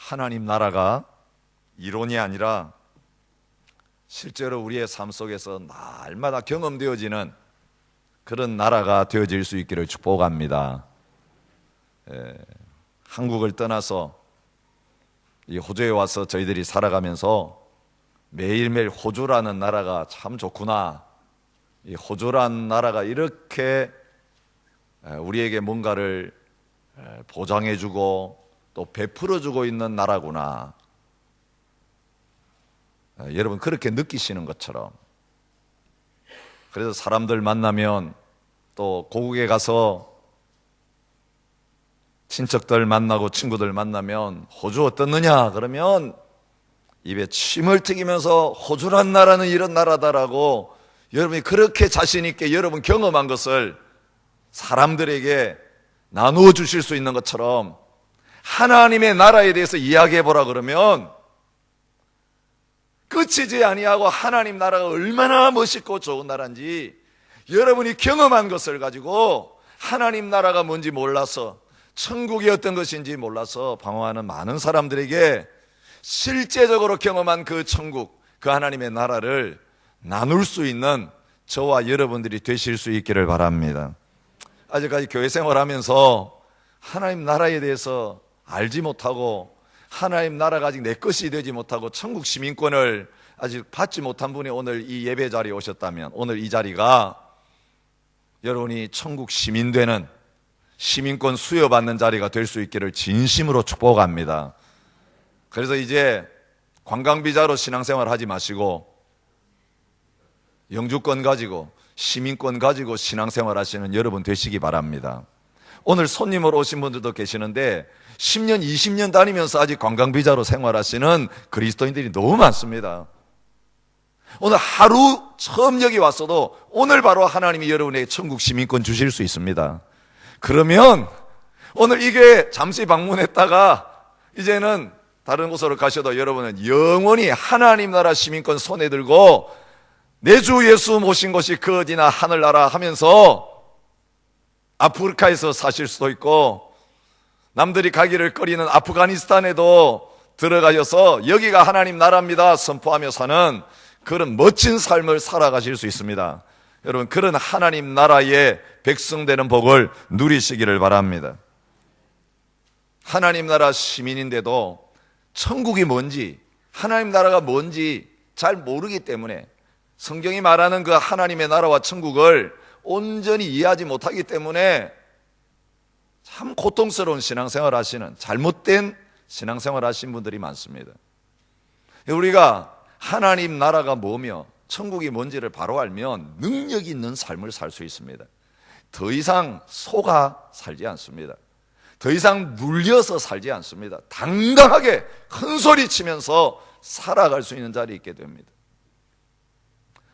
하나님 나라가 이론이 아니라 실제로 우리의 삶 속에서 날마다 경험되어지는 그런 나라가 되어질 수 있기를 축복합니다. 한국을 떠나서 이 호주에 와서 저희들이 살아가면서 매일매일 호주라는 나라가 참 좋구나, 이 호주라는 나라가 이렇게 우리에게 뭔가를 보장해주고 또 베풀어주고 있는 나라구나, 여러분 그렇게 느끼시는 것처럼. 그래서 사람들 만나면, 또 고국에 가서 친척들 만나고 친구들 만나면 호주 어떻느냐 그러면 입에 침을 튀기면서 호주란 나라는 이런 나라다라고 여러분이 그렇게 자신 있게 여러분 경험한 것을 사람들에게 나누어 주실 수 있는 것처럼 하나님의 나라에 대해서 이야기해 보라 그러면 끝이지 아니하고 하나님 나라가 얼마나 멋있고 좋은 나라인지 여러분이 경험한 것을 가지고 하나님 나라가 뭔지 몰라서, 천국이 어떤 것인지 몰라서 방황하는 많은 사람들에게 실제적으로 경험한 그 천국, 그 하나님의 나라를 나눌 수 있는 저와 여러분들이 되실 수 있기를 바랍니다. 아직까지 교회 생활하면서 하나님 나라에 대해서 알지 못하고 하나님 나라가 아직 내 것이 되지 못하고 천국 시민권을 아직 받지 못한 분이 오늘 이 예배 자리에 오셨다면, 오늘 이 자리가 여러분이 천국 시민 되는, 시민권 수여받는 자리가 될 수 있기를 진심으로 축복합니다. 그래서 이제 관광비자로 신앙생활 하지 마시고 영주권 가지고 시민권 가지고 신앙생활 하시는 여러분 되시기 바랍니다. 오늘 손님으로 오신 분들도 계시는데 10년, 20년 다니면서 아직 관광비자로 생활하시는 그리스도인들이 너무 많습니다. 오늘 하루 처음 여기 왔어도 오늘 바로 하나님이 여러분에게 천국 시민권 주실 수 있습니다. 그러면 오늘 이게 잠시 방문했다가 이제는 다른 곳으로 가셔도 여러분은 영원히 하나님 나라 시민권 손에 들고 내 주 예수 모신 곳이 그 어디나 하늘나라 하면서 아프리카에서 사실 수도 있고 남들이 가기를 꺼리는 아프가니스탄에도 들어가셔서 여기가 하나님 나라입니다 선포하며 사는 그런 멋진 삶을 살아가실 수 있습니다. 여러분 그런 하나님 나라의 백성 되는 복을 누리시기를 바랍니다. 하나님 나라 시민인데도 천국이 뭔지, 하나님 나라가 뭔지 잘 모르기 때문에, 성경이 말하는 그 하나님의 나라와 천국을 온전히 이해하지 못하기 때문에 참 고통스러운 신앙생활 하시는, 잘못된 신앙생활 하신 분들이 많습니다. 우리가 하나님 나라가 뭐며 천국이 뭔지를 바로 알면 능력 있는 삶을 살 수 있습니다. 더 이상 속아 살지 않습니다. 더 이상 눌려서 살지 않습니다. 당당하게 큰 소리 치면서 살아갈 수 있는 자리에 있게 됩니다.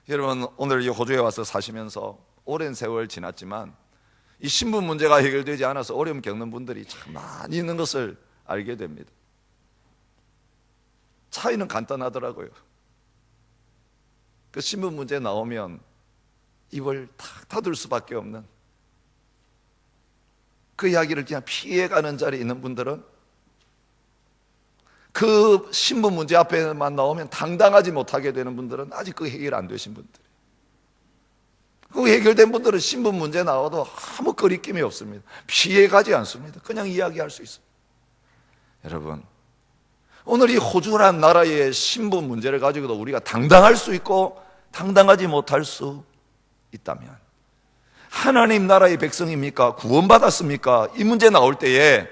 여러분 오늘 이 호주에 와서 사시면서 오랜 세월 지났지만 이 신분 문제가 해결되지 않아서 어려움 겪는 분들이 참 많이 있는 것을 알게 됩니다. 차이는 간단하더라고요. 그 신분 문제 나오면 입을 탁 닫을 수밖에 없는, 그 이야기를 그냥 피해가는 자리에 있는 분들은, 그 신분 문제 앞에만 나오면 당당하지 못하게 되는 분들은 아직 그 해결 안 되신 분들, 그 해결된 분들은 신분 문제 나와도 아무 거리낌이 없습니다. 피해가지 않습니다. 그냥 이야기할 수 있습니다. 여러분 오늘 이 호주라는 나라의 신분 문제를 가지고도 우리가 당당할 수 있고 당당하지 못할 수 있다면, 하나님 나라의 백성입니까? 구원받았습니까? 이 문제 나올 때에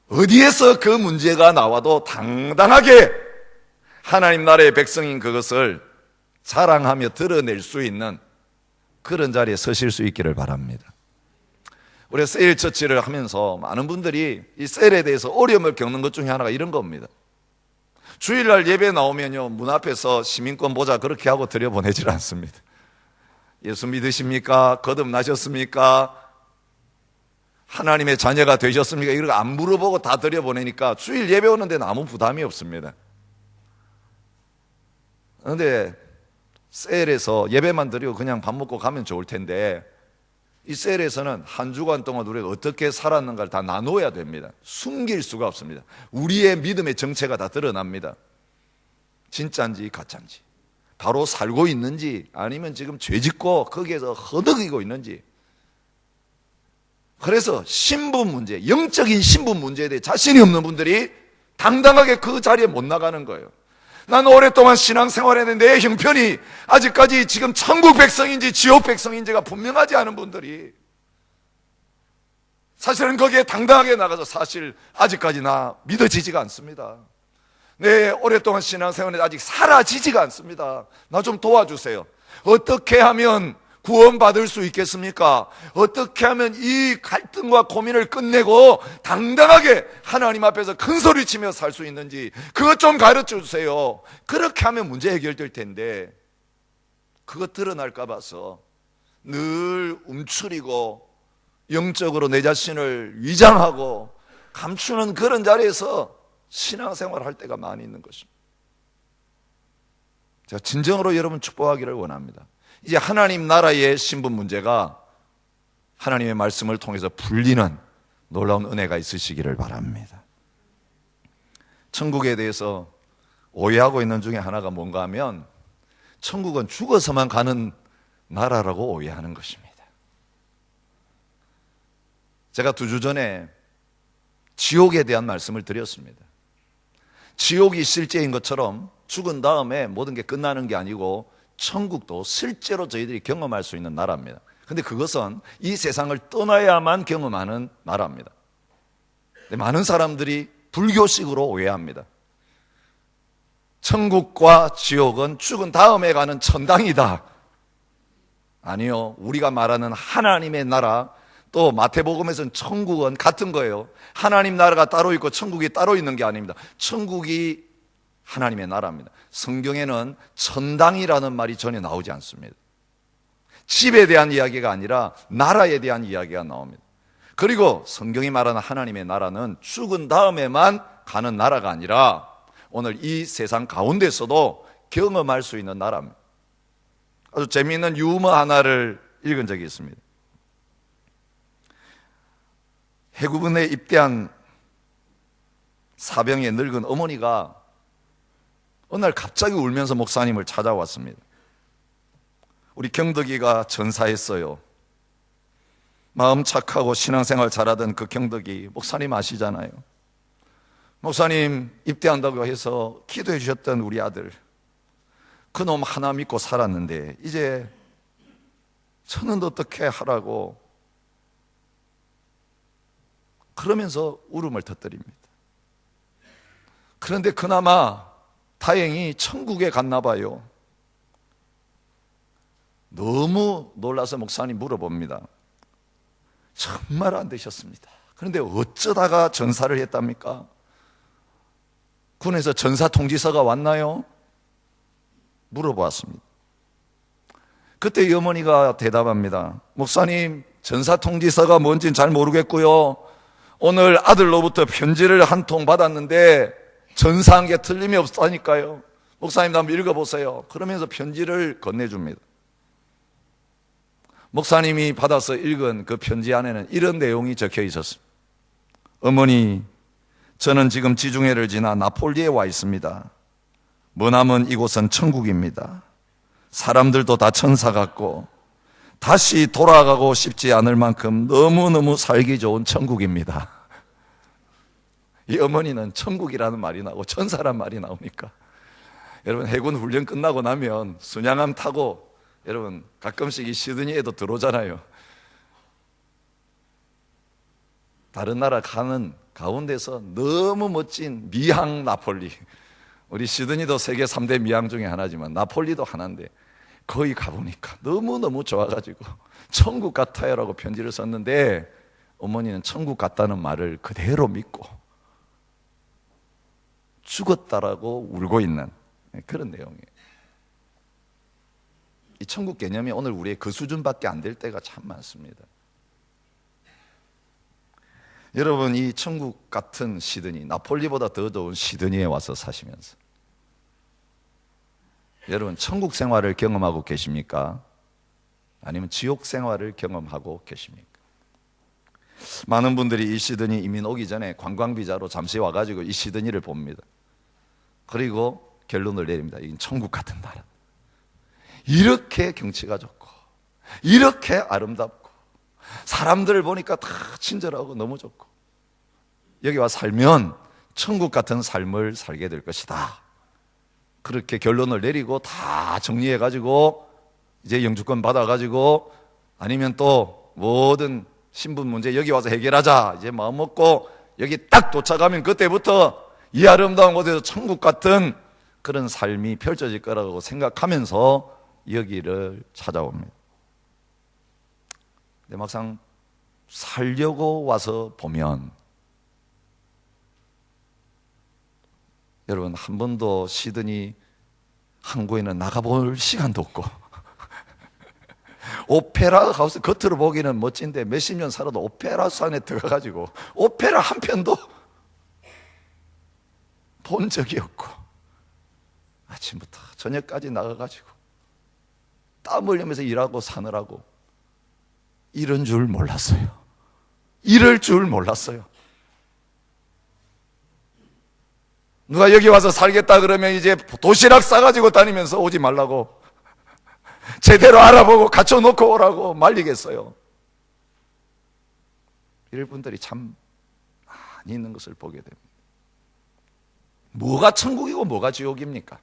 어디에서 그 문제가 나와도 당당하게 하나님 나라의 백성인 그것을 자랑하며 드러낼 수 있는 그런 자리에 서실 수 있기를 바랍니다. 우리 세일 처치를 하면서 많은 분들이 이 셀에 대해서 어려움을 겪는 것 중에 하나가 이런 겁니다. 주일날 예배 나오면요, 문 앞에서 시민권 보자 그렇게 하고 들여보내질 않습니다. 예수 믿으십니까? 거듭나셨습니까? 하나님의 자녀가 되셨습니까? 이런 거 안 물어보고 다 들여보내니까 주일 예배 오는 데는 아무 부담이 없습니다. 그런데 셀에서 예배만 드리고 그냥 밥 먹고 가면 좋을 텐데 이 셀에서는 한 주간 동안 우리가 어떻게 살았는가를 다 나눠야 됩니다. 숨길 수가 없습니다. 우리의 믿음의 정체가 다 드러납니다. 진짜인지 가짜인지, 바로 살고 있는지 아니면 지금 죄짓고 거기에서 허덕이고 있는지. 그래서 신분 문제, 영적인 신분 문제에 대해 자신이 없는 분들이 당당하게 그 자리에 못 나가는 거예요. 나는 오랫동안 신앙생활했는데 내 형편이 아직까지 지금 천국 백성인지 지옥 백성인지가 분명하지 않은 분들이 사실은 거기에 당당하게 나가서 사실 아직까지 나 믿어지지가 않습니다. 내 오랫동안 신앙생활에 아직 사라지지가 않습니다. 나 좀 도와주세요. 어떻게 하면 구원받을 수 있겠습니까? 어떻게 하면 이 갈등과 고민을 끝내고 당당하게 하나님 앞에서 큰 소리치며 살 수 있는지 그것 좀 가르쳐 주세요. 그렇게 하면 문제 해결될 텐데 그것 드러날까 봐서 늘 움츠리고 영적으로 내 자신을 위장하고 감추는 그런 자리에서 신앙생활을 할 때가 많이 있는 것입니다. 제가 진정으로 여러분 축복하기를 원합니다. 이제 하나님 나라의 신분 문제가 하나님의 말씀을 통해서 풀리는 놀라운 은혜가 있으시기를 바랍니다. 천국에 대해서 오해하고 있는 중에 하나가 뭔가 하면 천국은 죽어서만 가는 나라라고 오해하는 것입니다. 제가 2주 전에 지옥에 대한 말씀을 드렸습니다. 지옥이 실제인 것처럼 죽은 다음에 모든 게 끝나는 게 아니고 천국도 실제로 저희들이 경험할 수 있는 나라입니다. 근데 그것은 이 세상을 떠나야만 경험하는 나라입니다. 근데 많은 사람들이 불교식으로 오해합니다. 천국과 지옥은 죽은 다음에 가는 천당이다. 아니요, 우리가 말하는 하나님의 나라, 또 마태복음에서는 천국은 같은 거예요. 하나님 나라가 따로 있고 천국이 따로 있는 게 아닙니다. 천국이 하나님의 나라입니다. 성경에는 천당이라는 말이 전혀 나오지 않습니다. 집에 대한 이야기가 아니라 나라에 대한 이야기가 나옵니다. 그리고 성경이 말하는 하나님의 나라는 죽은 다음에만 가는 나라가 아니라 오늘 이 세상 가운데서도 경험할 수 있는 나라입니다. 아주 재미있는 유머 하나를 읽은 적이 있습니다. 해군에 입대한 사병의 늙은 어머니가 어느 날 갑자기 울면서 목사님을 찾아왔습니다. 우리 경덕이가 전사했어요. 마음 착하고 신앙생활 잘하던 그 경덕이, 목사님 아시잖아요. 목사님 입대한다고 해서 기도해 주셨던 우리 아들, 그놈 하나 믿고 살았는데 이제 저는 어떻게 하라고, 그러면서 울음을 터뜨립니다. 그런데 그나마 다행히 천국에 갔나 봐요. 너무 놀라서 목사님 물어봅니다. 정말 안 되셨습니다. 그런데 어쩌다가 전사를 했답니까? 군에서 전사 통지서가 왔나요? 물어보았습니다. 그때 이 어머니가 대답합니다. 목사님, 전사 통지서가 뭔지는 잘 모르겠고요, 오늘 아들로부터 편지를 한 통 받았는데 전사한 게 틀림이 없다니까요. 목사님 한번 읽어보세요. 그러면서 편지를 건네줍니다. 목사님이 받아서 읽은 그 편지 안에는 이런 내용이 적혀 있었습니다. 어머니, 저는 지금 지중해를 지나 나폴리에 와 있습니다. 머나먼 이곳은 천국입니다. 사람들도 다 천사 같고 다시 돌아가고 싶지 않을 만큼 너무너무 살기 좋은 천국입니다. 이 어머니는 천국이라는 말이 나오고 천사란 말이 나오니까 여러분, 해군 훈련 끝나고 나면 순양함 타고 여러분 가끔씩 이 시드니에도 들어오잖아요. 다른 나라 가는 가운데서 너무 멋진 미항 나폴리, 우리 시드니도 세계 3대 미항 중에 하나지만 나폴리도 하나인데 거기 가보니까 너무너무 좋아가지고 천국 같아요 라고 편지를 썼는데 어머니는 천국 같다는 말을 그대로 믿고 죽었다라고 울고 있는 그런 내용이에요. 이 천국 개념이 오늘 우리의 그 수준밖에 안 될 때가 참 많습니다. 여러분, 이 천국 같은 시드니, 나폴리보다 더 좋은 시드니에 와서 사시면서 여러분 천국 생활을 경험하고 계십니까? 아니면 지옥 생활을 경험하고 계십니까? 많은 분들이 이 시드니 이민 오기 전에 관광비자로 잠시 와가지고 이 시드니를 봅니다. 그리고 결론을 내립니다. 이건 천국 같은 나라. 이렇게 경치가 좋고 이렇게 아름답고 사람들을 보니까 다 친절하고 너무 좋고 여기 와 살면 천국 같은 삶을 살게 될 것이다. 그렇게 결론을 내리고 다 정리해가지고 이제 영주권 받아가지고 아니면 또 모든 신분 문제 여기 와서 해결하자 이제 마음 먹고 여기 딱 도착하면 그때부터 이 아름다운 곳에서 천국 같은 그런 삶이 펼쳐질 거라고 생각하면서 여기를 찾아옵니다. 근데 막상 살려고 와서 보면 여러분 한 번도 시드니 항구에는 나가볼 시간도 없고 오페라 하우스 겉으로 보기는 멋진데 몇십 년 살아도 오페라 하우스 안에 들어가가지고 오페라 한 편도 본 적이 없고 아침부터 저녁까지 나가가지고 땀 흘리면서 일하고 사느라고 이런 줄 몰랐어요. 이럴 줄 몰랐어요. 누가 여기 와서 살겠다 그러면 이제 도시락 싸가지고 다니면서 오지 말라고 제대로 알아보고 갖춰놓고 오라고 말리겠어요. 이럴 분들이 참 많이 있는 것을 보게 됩니다. 뭐가 천국이고 뭐가 지옥입니까?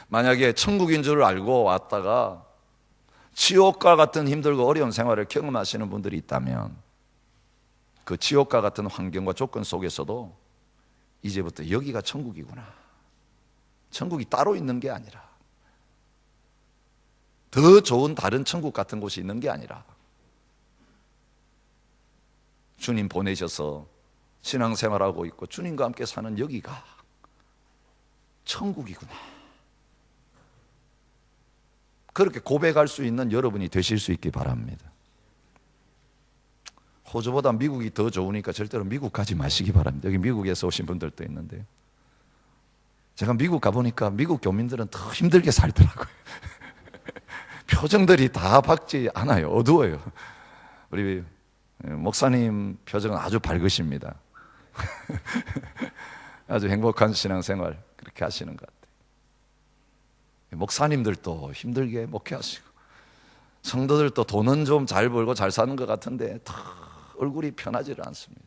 만약에 천국인 줄 알고 왔다가 지옥과 같은 힘들고 어려운 생활을 경험하시는 분들이 있다면 그 지옥과 같은 환경과 조건 속에서도 이제부터 여기가 천국이구나. 천국이 따로 있는 게 아니라 더 좋은 다른 천국 같은 곳이 있는 게 아니라 주님 보내셔서 신앙생활하고 있고 주님과 함께 사는 여기가 천국이구나. 그렇게 고백할 수 있는 여러분이 되실 수 있기 바랍니다. 호주보다 미국이 더 좋으니까 절대로 미국 가지 마시기 바랍니다. 여기 미국에서 오신 분들도 있는데요. 제가 미국 가보니까 미국 교민들은 더 힘들게 살더라고요. 표정들이 다 밝지 않아요. 어두워요. 우리 목사님 표정은 아주 밝으십니다. 아주 행복한 신앙생활 그렇게 하시는 것 같아요. 목사님들도 힘들게 목회하시고 성도들도 돈은 좀 잘 벌고 잘 사는 것 같은데 다 얼굴이 편하지를 않습니다.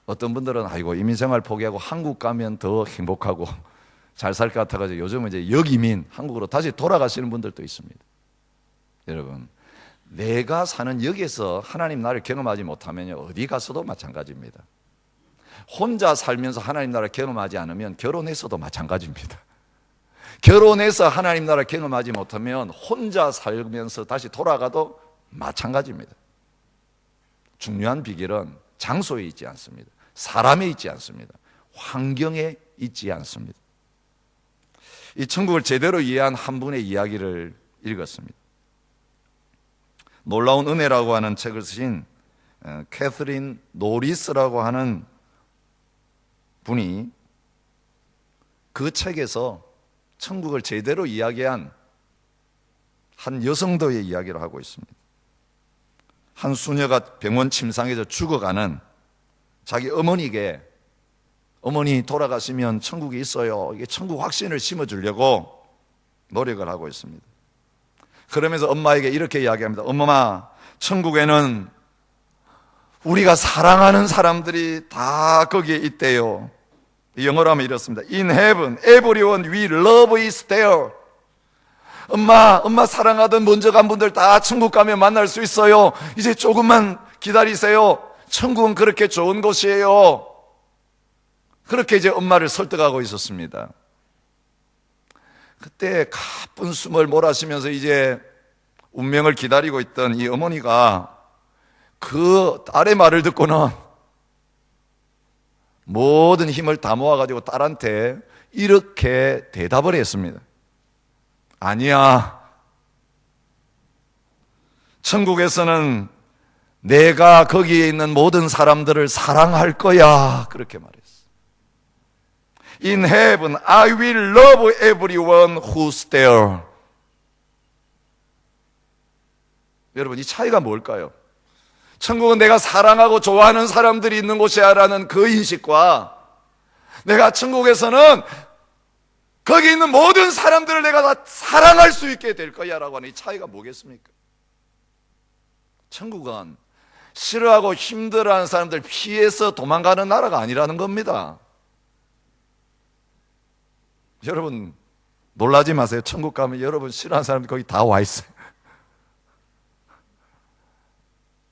어떤 분들은 아이고 이민생활 포기하고 한국 가면 더 행복하고 잘 살 것 같아가지고 요즘은 이제 역이민 한국으로 다시 돌아가시는 분들도 있습니다. 여러분 내가 사는 역에서 하나님 나를 경험하지 못하면 어디 가서도 마찬가지입니다. 혼자 살면서 하나님 나라를 경험하지 않으면 결혼해서도 마찬가지입니다. 결혼해서 하나님 나라를 경험하지 못하면 혼자 살면서 다시 돌아가도 마찬가지입니다. 중요한 비결은 장소에 있지 않습니다. 사람에 있지 않습니다. 환경에 있지 않습니다. 이 천국을 제대로 이해한 한 분의 이야기를 읽었습니다. 놀라운 은혜라고 하는 책을 쓰신 캐서린 노리스라고 하는 분이 그 책에서 천국을 제대로 이야기한 한 여성도의 이야기를 하고 있습니다. 한 수녀가 병원 침상에서 죽어가는 자기 어머니에게 어머니 돌아가시면 천국이 있어요. 이게 천국 확신을 심어주려고 노력을 하고 있습니다. 그러면서 엄마에게 이렇게 이야기합니다. 엄마, 천국에는 우리가 사랑하는 사람들이 다 거기에 있대요. 영어로 하면 이렇습니다. In heaven, everyone we love is there. 엄마 사랑하던 먼저 간 분들 다 천국 가면 만날 수 있어요. 이제 조금만 기다리세요. 천국은 그렇게 좋은 곳이에요. 그렇게 이제 엄마를 설득하고 있었습니다. 그때 가쁜 숨을 몰아쉬면서 이제 운명을 기다리고 있던 이 어머니가 그 딸의 말을 듣고는 모든 힘을 다 모아가지고 딸한테 이렇게 대답을 했습니다. 아니야. 천국에서는 내가 거기에 있는 모든 사람들을 사랑할 거야. 그렇게 말했어. In heaven, I will love everyone who's there. 여러분, 이 차이가 뭘까요? 천국은 내가 사랑하고 좋아하는 사람들이 있는 곳이야라는 그 인식과, 내가 천국에서는 거기 있는 모든 사람들을 내가 다 사랑할 수 있게 될 거야 라고 하는 이 차이가 뭐겠습니까? 천국은 싫어하고 힘들어하는 사람들 피해서 도망가는 나라가 아니라는 겁니다. 여러분, 놀라지 마세요. 천국 가면 여러분 싫어하는 사람들 거기 다 와 있어요.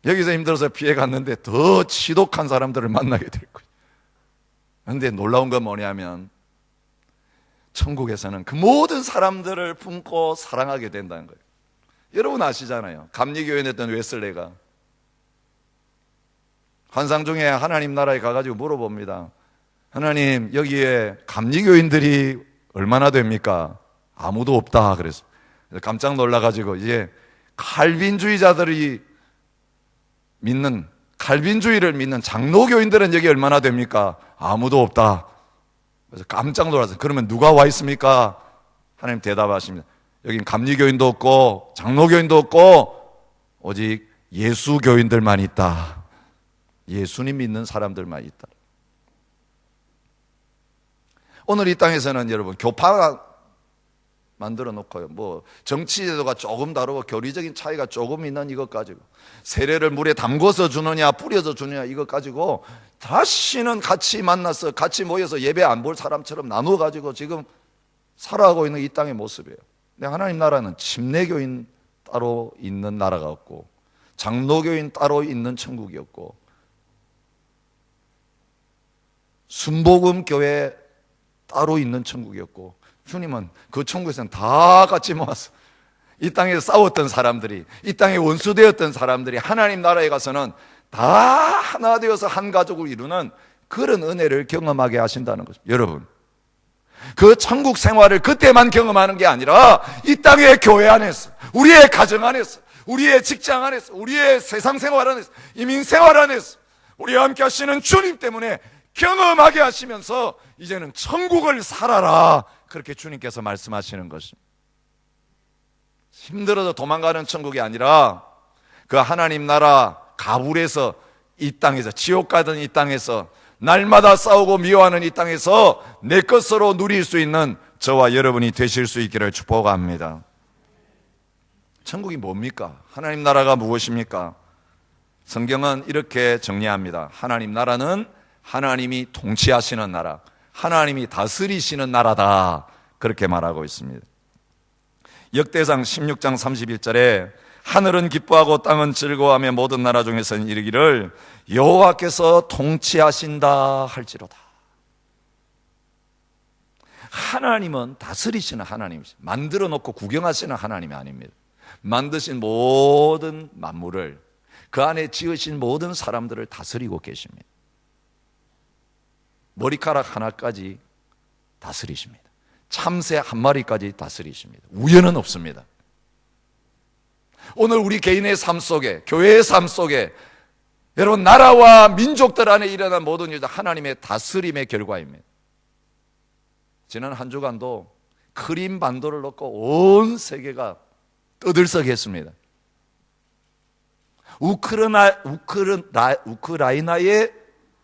여기서 힘들어서 피해 갔는데 더 지독한 사람들을 만나게 될 거예요. 그런데 놀라운 건 뭐냐면, 천국에서는 그 모든 사람들을 품고 사랑하게 된다는 거예요. 여러분 아시잖아요. 감리교회에 있던 웨슬레가 환상 중에 하나님 나라에 가가지고 물어봅니다. 하나님, 여기에 감리교인들이 얼마나 됩니까? 아무도 없다 그래서 깜짝 놀라가지고, 이제 칼빈주의자들이 믿는, 칼빈주의를 믿는 장로교인들은 여기 얼마나 됩니까? 아무도 없다. 그래서 깜짝 놀랐어요. 그러면 누가 와 있습니까? 하나님 대답하십니다. 여긴 감리교인도 없고 장로교인도 없고 오직 예수교인들만 있다. 예수님 믿는 사람들만 있다. 오늘 이 땅에서는 여러분 교파 만들어 놓고요, 뭐 정치 제도가 조금 다르고 교리적인 차이가 조금 있는 이것 가지고, 세례를 물에 담궈서 주느냐 뿌려서 주느냐 이것 가지고 다시는 같이 만나서 같이 모여서 예배 안 볼 사람처럼 나누어 가지고 지금 살아가고 있는 이 땅의 모습이에요. 근데 하나님 나라는 침례교인 따로 있는 나라가 없고 장로교인 따로 있는 천국이었고, 순복음 교회 따로 있는 천국이었고, 주님은 그 천국에서는 다 같이 모아서 이 땅에 싸웠던 사람들이, 이 땅에 원수되었던 사람들이 하나님 나라에 가서는 다 하나 되어서 한 가족을 이루는 그런 은혜를 경험하게 하신다는 거죠. 여러분, 그 천국 생활을 그때만 경험하는 게 아니라 이 땅의 교회 안에서, 우리의 가정 안에서, 우리의 직장 안에서, 우리의 세상 생활 안에서, 이민 생활 안에서 우리와 함께 하시는 주님 때문에 경험하게 하시면서 이제는 천국을 살아라, 그렇게 주님께서 말씀하시는 것입니다. 힘들어서 도망가는 천국이 아니라 그 하나님 나라 가불에서, 이 땅에서, 지옥 가던 이 땅에서, 날마다 싸우고 미워하는 이 땅에서 내 것으로 누릴 수 있는 저와 여러분이 되실 수 있기를 축복합니다. 천국이 뭡니까? 하나님 나라가 무엇입니까? 성경은 이렇게 정리합니다. 하나님 나라는 하나님이 통치하시는 나라, 하나님이 다스리시는 나라다, 그렇게 말하고 있습니다. 역대상 16장 31절에 하늘은 기뻐하고 땅은 즐거워하며 모든 나라 중에서는 이르기를 여호와께서 통치하신다 할지로다. 하나님은 다스리시는 하나님이십니다. 만들어 놓고 구경하시는 하나님이 아닙니다. 만드신 모든 만물을, 그 안에 지으신 모든 사람들을 다스리고 계십니다. 머리카락 하나까지 다스리십니다. 참새 한 마리까지 다스리십니다. 우연은 없습니다. 오늘 우리 개인의 삶 속에, 교회의 삶 속에, 여러분 나라와 민족들 안에 일어난 모든 일은 하나님의 다스림의 결과입니다. 지난 한 주간도 크림 반도를 놓고 온 세계가 떠들썩했습니다. 우크라이나의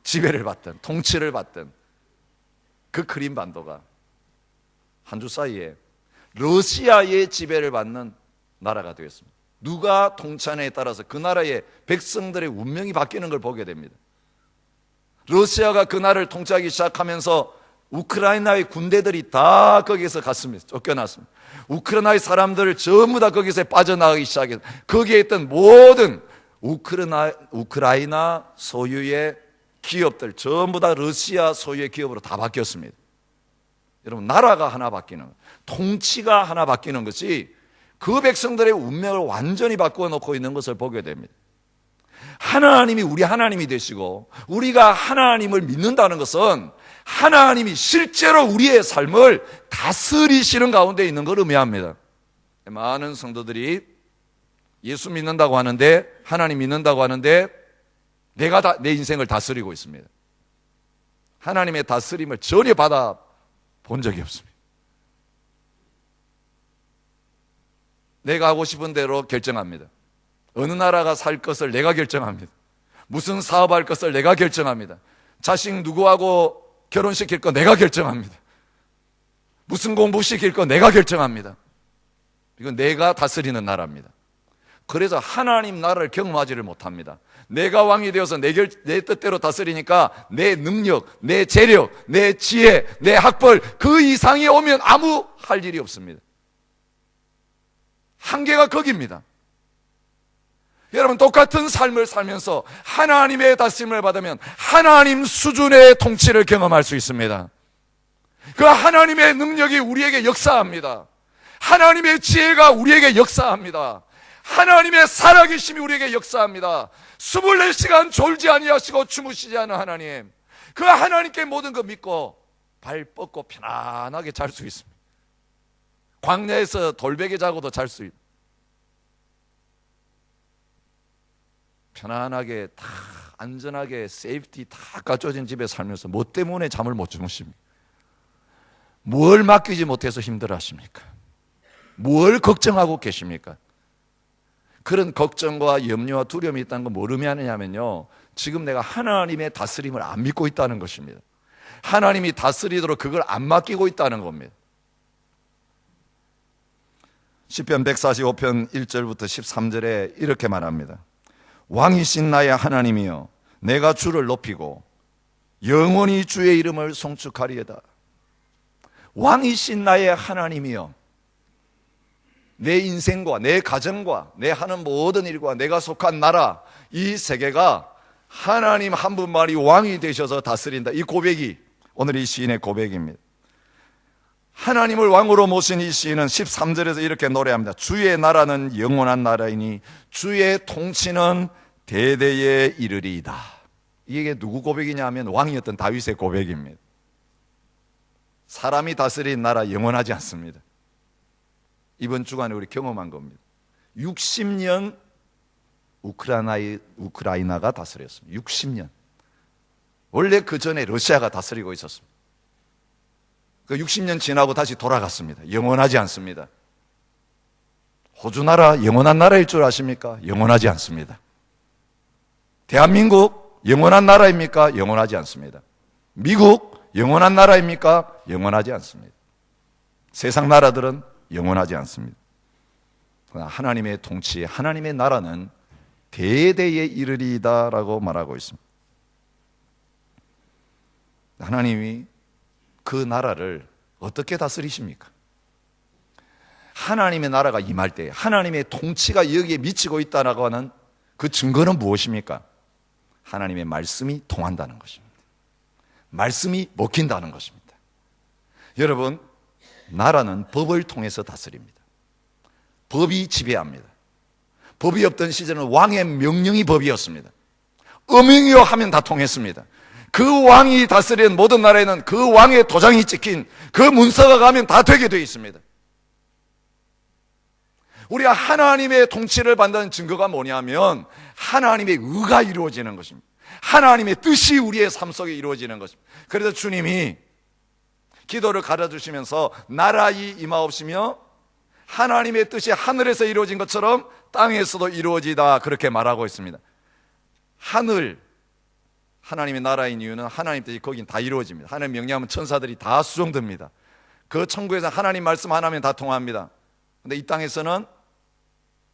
지배를 받던, 통치를 받던 그 크림 반도가 한 주 사이에 러시아의 지배를 받는 나라가 되었습니다. 누가 통치하느냐에 따라서 그 나라의 백성들의 운명이 바뀌는 걸 보게 됩니다. 러시아가 그 나라를 통치하기 시작하면서 우크라이나의 군대들이 다 거기에서 갔습니다. 쫓겨났습니다. 우크라이나의 사람들을 전부 다 거기서 빠져나가기 시작했어요. 거기에 있던 모든 우크라이나 소유의 기업들 전부 다 러시아 소유의 기업으로 다 바뀌었습니다. 여러분, 나라가 하나 바뀌는, 통치가 하나 바뀌는 것이 그 백성들의 운명을 완전히 바꾸어 놓고 있는 것을 보게 됩니다. 하나님이 우리 하나님이 되시고 우리가 하나님을 믿는다는 것은 하나님이 실제로 우리의 삶을 다스리시는 가운데 있는 걸 의미합니다. 많은 성도들이 예수 믿는다고 하는데, 하나님 믿는다고 하는데 내가 내 인생을 다스리고 있습니다. 하나님의 다스림을 전혀 받아 본 적이 없습니다. 내가 하고 싶은 대로 결정합니다. 어느 나라가 살 것을 내가 결정합니다. 무슨 사업할 것을 내가 결정합니다. 자식 누구하고 결혼시킬 거 내가 결정합니다. 무슨 공부시킬 거 내가 결정합니다. 이건 내가 다스리는 나라입니다. 그래서 하나님 나라를 경험하지를 못합니다. 내가 왕이 되어서 내 뜻대로 다스리니까 내 능력, 내 재력, 내 지혜, 내 학벌 그 이상이 오면 아무 할 일이 없습니다. 한계가 거기입니다. 여러분, 똑같은 삶을 살면서 하나님의 다스림을 받으면 하나님 수준의 통치를 경험할 수 있습니다. 그 하나님의 능력이 우리에게 역사합니다. 하나님의 지혜가 우리에게 역사합니다. 하나님의 살아계심이 우리에게 역사합니다. 24시간 졸지 아니하시고 주무시지 않은 하나님, 그 하나님께 모든 거 믿고 발 뻗고 편안하게 잘 수 있습니다. 광야에서 돌베개 자고도 잘 수 있습니다. 편안하게 다 안전하게 세이프티 다 갖춰진 집에 살면서 뭐 때문에 잠을 못 주무십니까? 뭘 맡기지 못해서 힘들어 하십니까? 뭘 걱정하고 계십니까? 그런 걱정과 염려와 두려움이 있다는 건 뭘 의미하느냐면요, 지금 내가 하나님의 다스림을 안 믿고 있다는 것입니다. 하나님이 다스리도록 그걸 안 맡기고 있다는 겁니다. 시편 145편 1절부터 13절에 이렇게 말합니다. 왕이신 나의 하나님이여, 내가 주를 높이고 영원히 주의 이름을 송축하리이다. 왕이신 나의 하나님이여, 내 인생과 내 가정과 내 하는 모든 일과 내가 속한 나라, 이 세계가 하나님 한 분만이 왕이 되셔서 다스린다. 이 고백이 오늘 이 시인의 고백입니다. 하나님을 왕으로 모신 이 시인은 13절에서 이렇게 노래합니다. 주의 나라는 영원한 나라이니 주의 통치는 대대에 이르리이다. 이게 누구 고백이냐 하면 왕이었던 다윗의 고백입니다. 사람이 다스린 나라 영원하지 않습니다. 이번 주간에 우리 경험한 겁니다. 60년 우크라이나가 다스렸습니다. 60년. 원래 그 전에 러시아가 다스리고 있었습니다. 그 60년 지나고 다시 돌아갔습니다. 영원하지 않습니다. 호주 나라 영원한 나라일 줄 아십니까? 영원하지 않습니다. 대한민국 영원한 나라입니까? 영원하지 않습니다. 미국 영원한 나라입니까? 영원하지 않습니다. 세상 나라들은 영원하지 않습니다. 하나님의 통치, 하나님의 나라는 대대에 이르리이다라고 말하고 있습니다. 하나님이 그 나라를 어떻게 다스리십니까? 하나님의 나라가 임할 때 하나님의 통치가 여기에 미치고 있다라고 하는 그 증거는 무엇입니까? 하나님의 말씀이 통한다는 것입니다. 말씀이 먹힌다는 것입니다. 여러분, 나라는 법을 통해서 다스립니다. 법이 지배합니다. 법이 없던 시절은 왕의 명령이 법이었습니다. 어명이요 하면 다 통했습니다. 그 왕이 다스리는 모든 나라에는 그 왕의 도장이 찍힌 그 문서가 가면 다 되게 되어 있습니다. 우리가 하나님의 통치를 받는 증거가 뭐냐면 하나님의 의가 이루어지는 것입니다. 하나님의 뜻이 우리의 삶 속에 이루어지는 것입니다. 그래서 주님이 기도를 가르쳐주시면서 나라의 임하옵시며 하나님의 뜻이 하늘에서 이루어진 것처럼 땅에서도 이루어지다, 그렇게 말하고 있습니다. 하나님의 나라인 이유는 하나님 뜻이 거긴 다 이루어집니다. 하나님 명령하면 천사들이 다 수종됩니다. 그 천국에서 하나님 말씀 하나면 다 통합니다. 근데 이 땅에서는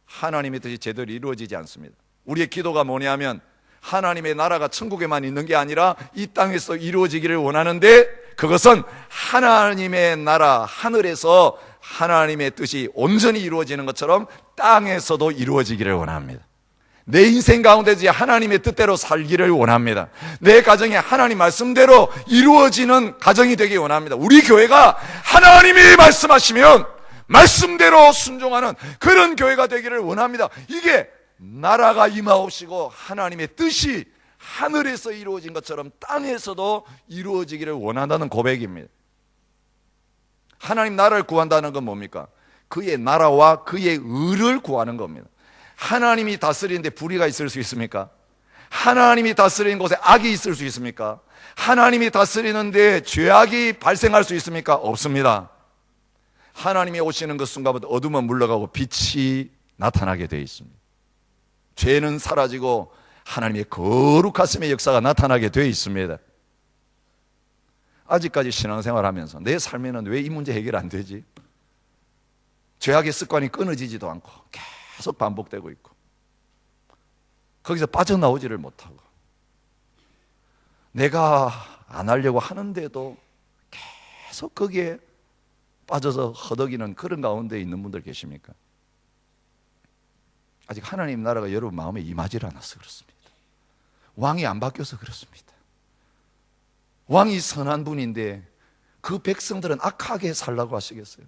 하나님의 뜻이 제대로 이루어지지 않습니다. 우리의 기도가 뭐냐면 하나님의 나라가 천국에만 있는 게 아니라 이 땅에서 이루어지기를 원하는데, 그것은 하나님의 나라 하늘에서 하나님의 뜻이 온전히 이루어지는 것처럼 땅에서도 이루어지기를 원합니다. 내 인생 가운데 하나님의 뜻대로 살기를 원합니다. 내 가정이 하나님 말씀대로 이루어지는 가정이 되기 원합니다. 우리 교회가 하나님이 말씀하시면 말씀대로 순종하는 그런 교회가 되기를 원합니다. 이게 나라가 임하옵시고 하나님의 뜻이 하늘에서 이루어진 것처럼 땅에서도 이루어지기를 원한다는 고백입니다. 하나님 나라를 구한다는 건 뭡니까? 그의 나라와 그의 의를 구하는 겁니다. 하나님이 다스리는데 불의가 있을 수 있습니까? 하나님이 다스리는 곳에 악이 있을 수 있습니까? 하나님이 다스리는데 죄악이 발생할 수 있습니까? 없습니다. 하나님이 오시는 그 순간부터 어둠은 물러가고 빛이 나타나게 되어 있습니다. 죄는 사라지고 하나님의 거룩하심의 역사가 나타나게 되어 있습니다. 아직까지 신앙생활하면서 내 삶에는 왜 이 문제 해결 안 되지? 죄악의 습관이 끊어지지도 않고 계속 반복되고 있고, 거기서 빠져나오지를 못하고, 내가 안 하려고 하는데도 계속 거기에 빠져서 허덕이는 그런 가운데 있는 분들 계십니까? 아직 하나님 나라가 여러분 마음에 임하지 않아서 그렇습니다. 왕이 안 바뀌어서 그렇습니다. 왕이 선한 분인데 그 백성들은 악하게 살라고 하시겠어요?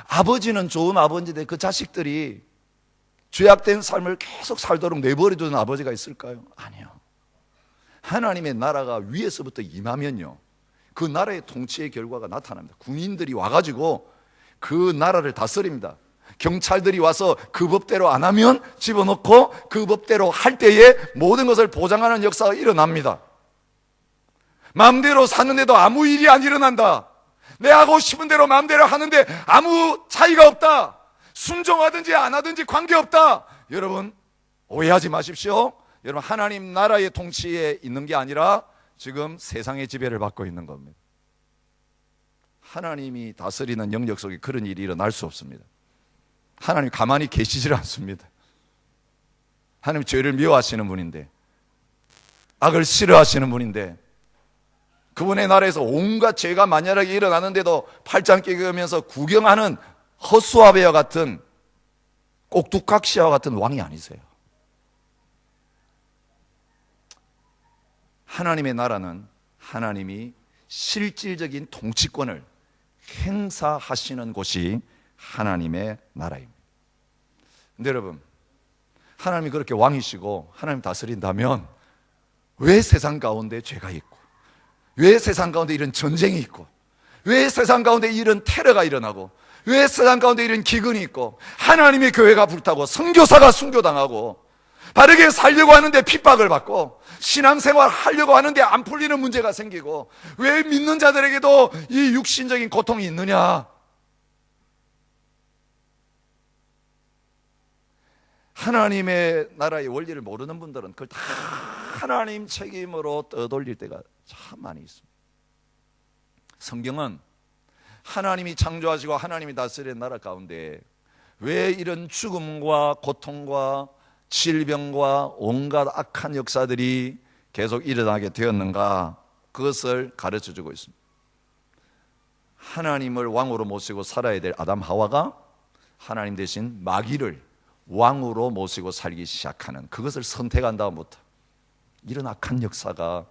아버지는 좋은 아버지인데 그 자식들이 죄악된 삶을 계속 살도록 내버려두는 아버지가 있을까요? 아니요. 하나님의 나라가 위에서부터 임하면요, 그 나라의 통치의 결과가 나타납니다. 군인들이 와가지고 그 나라를 다스립니다. 경찰들이 와서 그 법대로 안 하면 집어넣고 그 법대로 할 때에 모든 것을 보장하는 역사가 일어납니다. 마음대로 사는데도 아무 일이 안 일어난다. 내 하고 싶은 대로 마음대로 하는데 아무 차이가 없다. 순종하든지 안 하든지 관계없다. 여러분 오해하지 마십시오. 여러분 하나님 나라의 통치에 있는 게 아니라 지금 세상의 지배를 받고 있는 겁니다. 하나님이 다스리는 영역 속에 그런 일이 일어날 수 없습니다. 하나님 가만히 계시질 않습니다. 하나님 죄를 미워하시는 분인데, 악을 싫어하시는 분인데, 그분의 나라에서 온갖 죄가 만연하게 일어나는데도 팔짱 끼면서 구경하는 허수아비와 같은, 꼭두각시와 같은 왕이 아니세요. 하나님의 나라는 하나님이 실질적인 통치권을 행사하시는 곳이 하나님의 나라입니다. 근데 여러분, 하나님이 그렇게 왕이시고 하나님 다스린다면 왜 세상 가운데 죄가 있고, 왜 세상 가운데 이런 전쟁이 있고, 왜 세상 가운데 이런 테러가 일어나고, 왜 세상 가운데 이런 기근이 있고, 하나님의 교회가 불타고 선교사가 순교당하고, 바르게 살려고 하는데 핍박을 받고, 신앙생활 하려고 하는데 안 풀리는 문제가 생기고, 왜 믿는 자들에게도 이 육신적인 고통이 있느냐? 하나님의 나라의 원리를 모르는 분들은 그걸 다 하나님 책임으로 떠돌릴 때가 참 많이 있습니다. 성경은 하나님이 창조하시고 하나님이 다스리는 나라 가운데 왜 이런 죽음과 고통과 질병과 온갖 악한 역사들이 계속 일어나게 되었는가, 그것을 가르쳐주고 있습니다. 하나님을 왕으로 모시고 살아야 될 아담 하와가 하나님 대신 마귀를 왕으로 모시고 살기 시작하는, 그것을 선택한 다음부터 이런 악한 역사가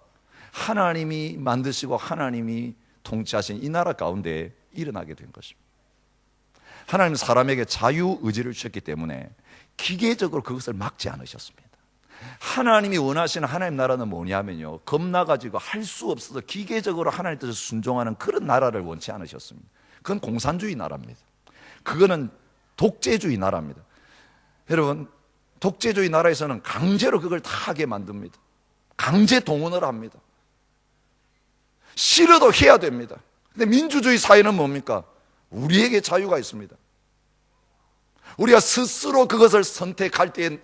하나님이 만드시고 하나님이 통치하신 이 나라 가운데 일어나게 된 것입니다. 하나님은 사람에게 자유의지를 주셨기 때문에 기계적으로 그것을 막지 않으셨습니다. 하나님이 원하시는 하나님 나라는 뭐냐면요, 겁나가지고 할 수 없어서 기계적으로 하나님 뜻을 순종하는 그런 나라를 원치 않으셨습니다. 그건 공산주의 나라입니다. 그거는 독재주의 나라입니다. 여러분, 독재주의 나라에서는 강제로 그걸 다 하게 만듭니다. 강제 동원을 합니다. 싫어도 해야 됩니다. 근데 민주주의 사회는 뭡니까? 우리에게 자유가 있습니다. 우리가 스스로 그것을 선택할 때엔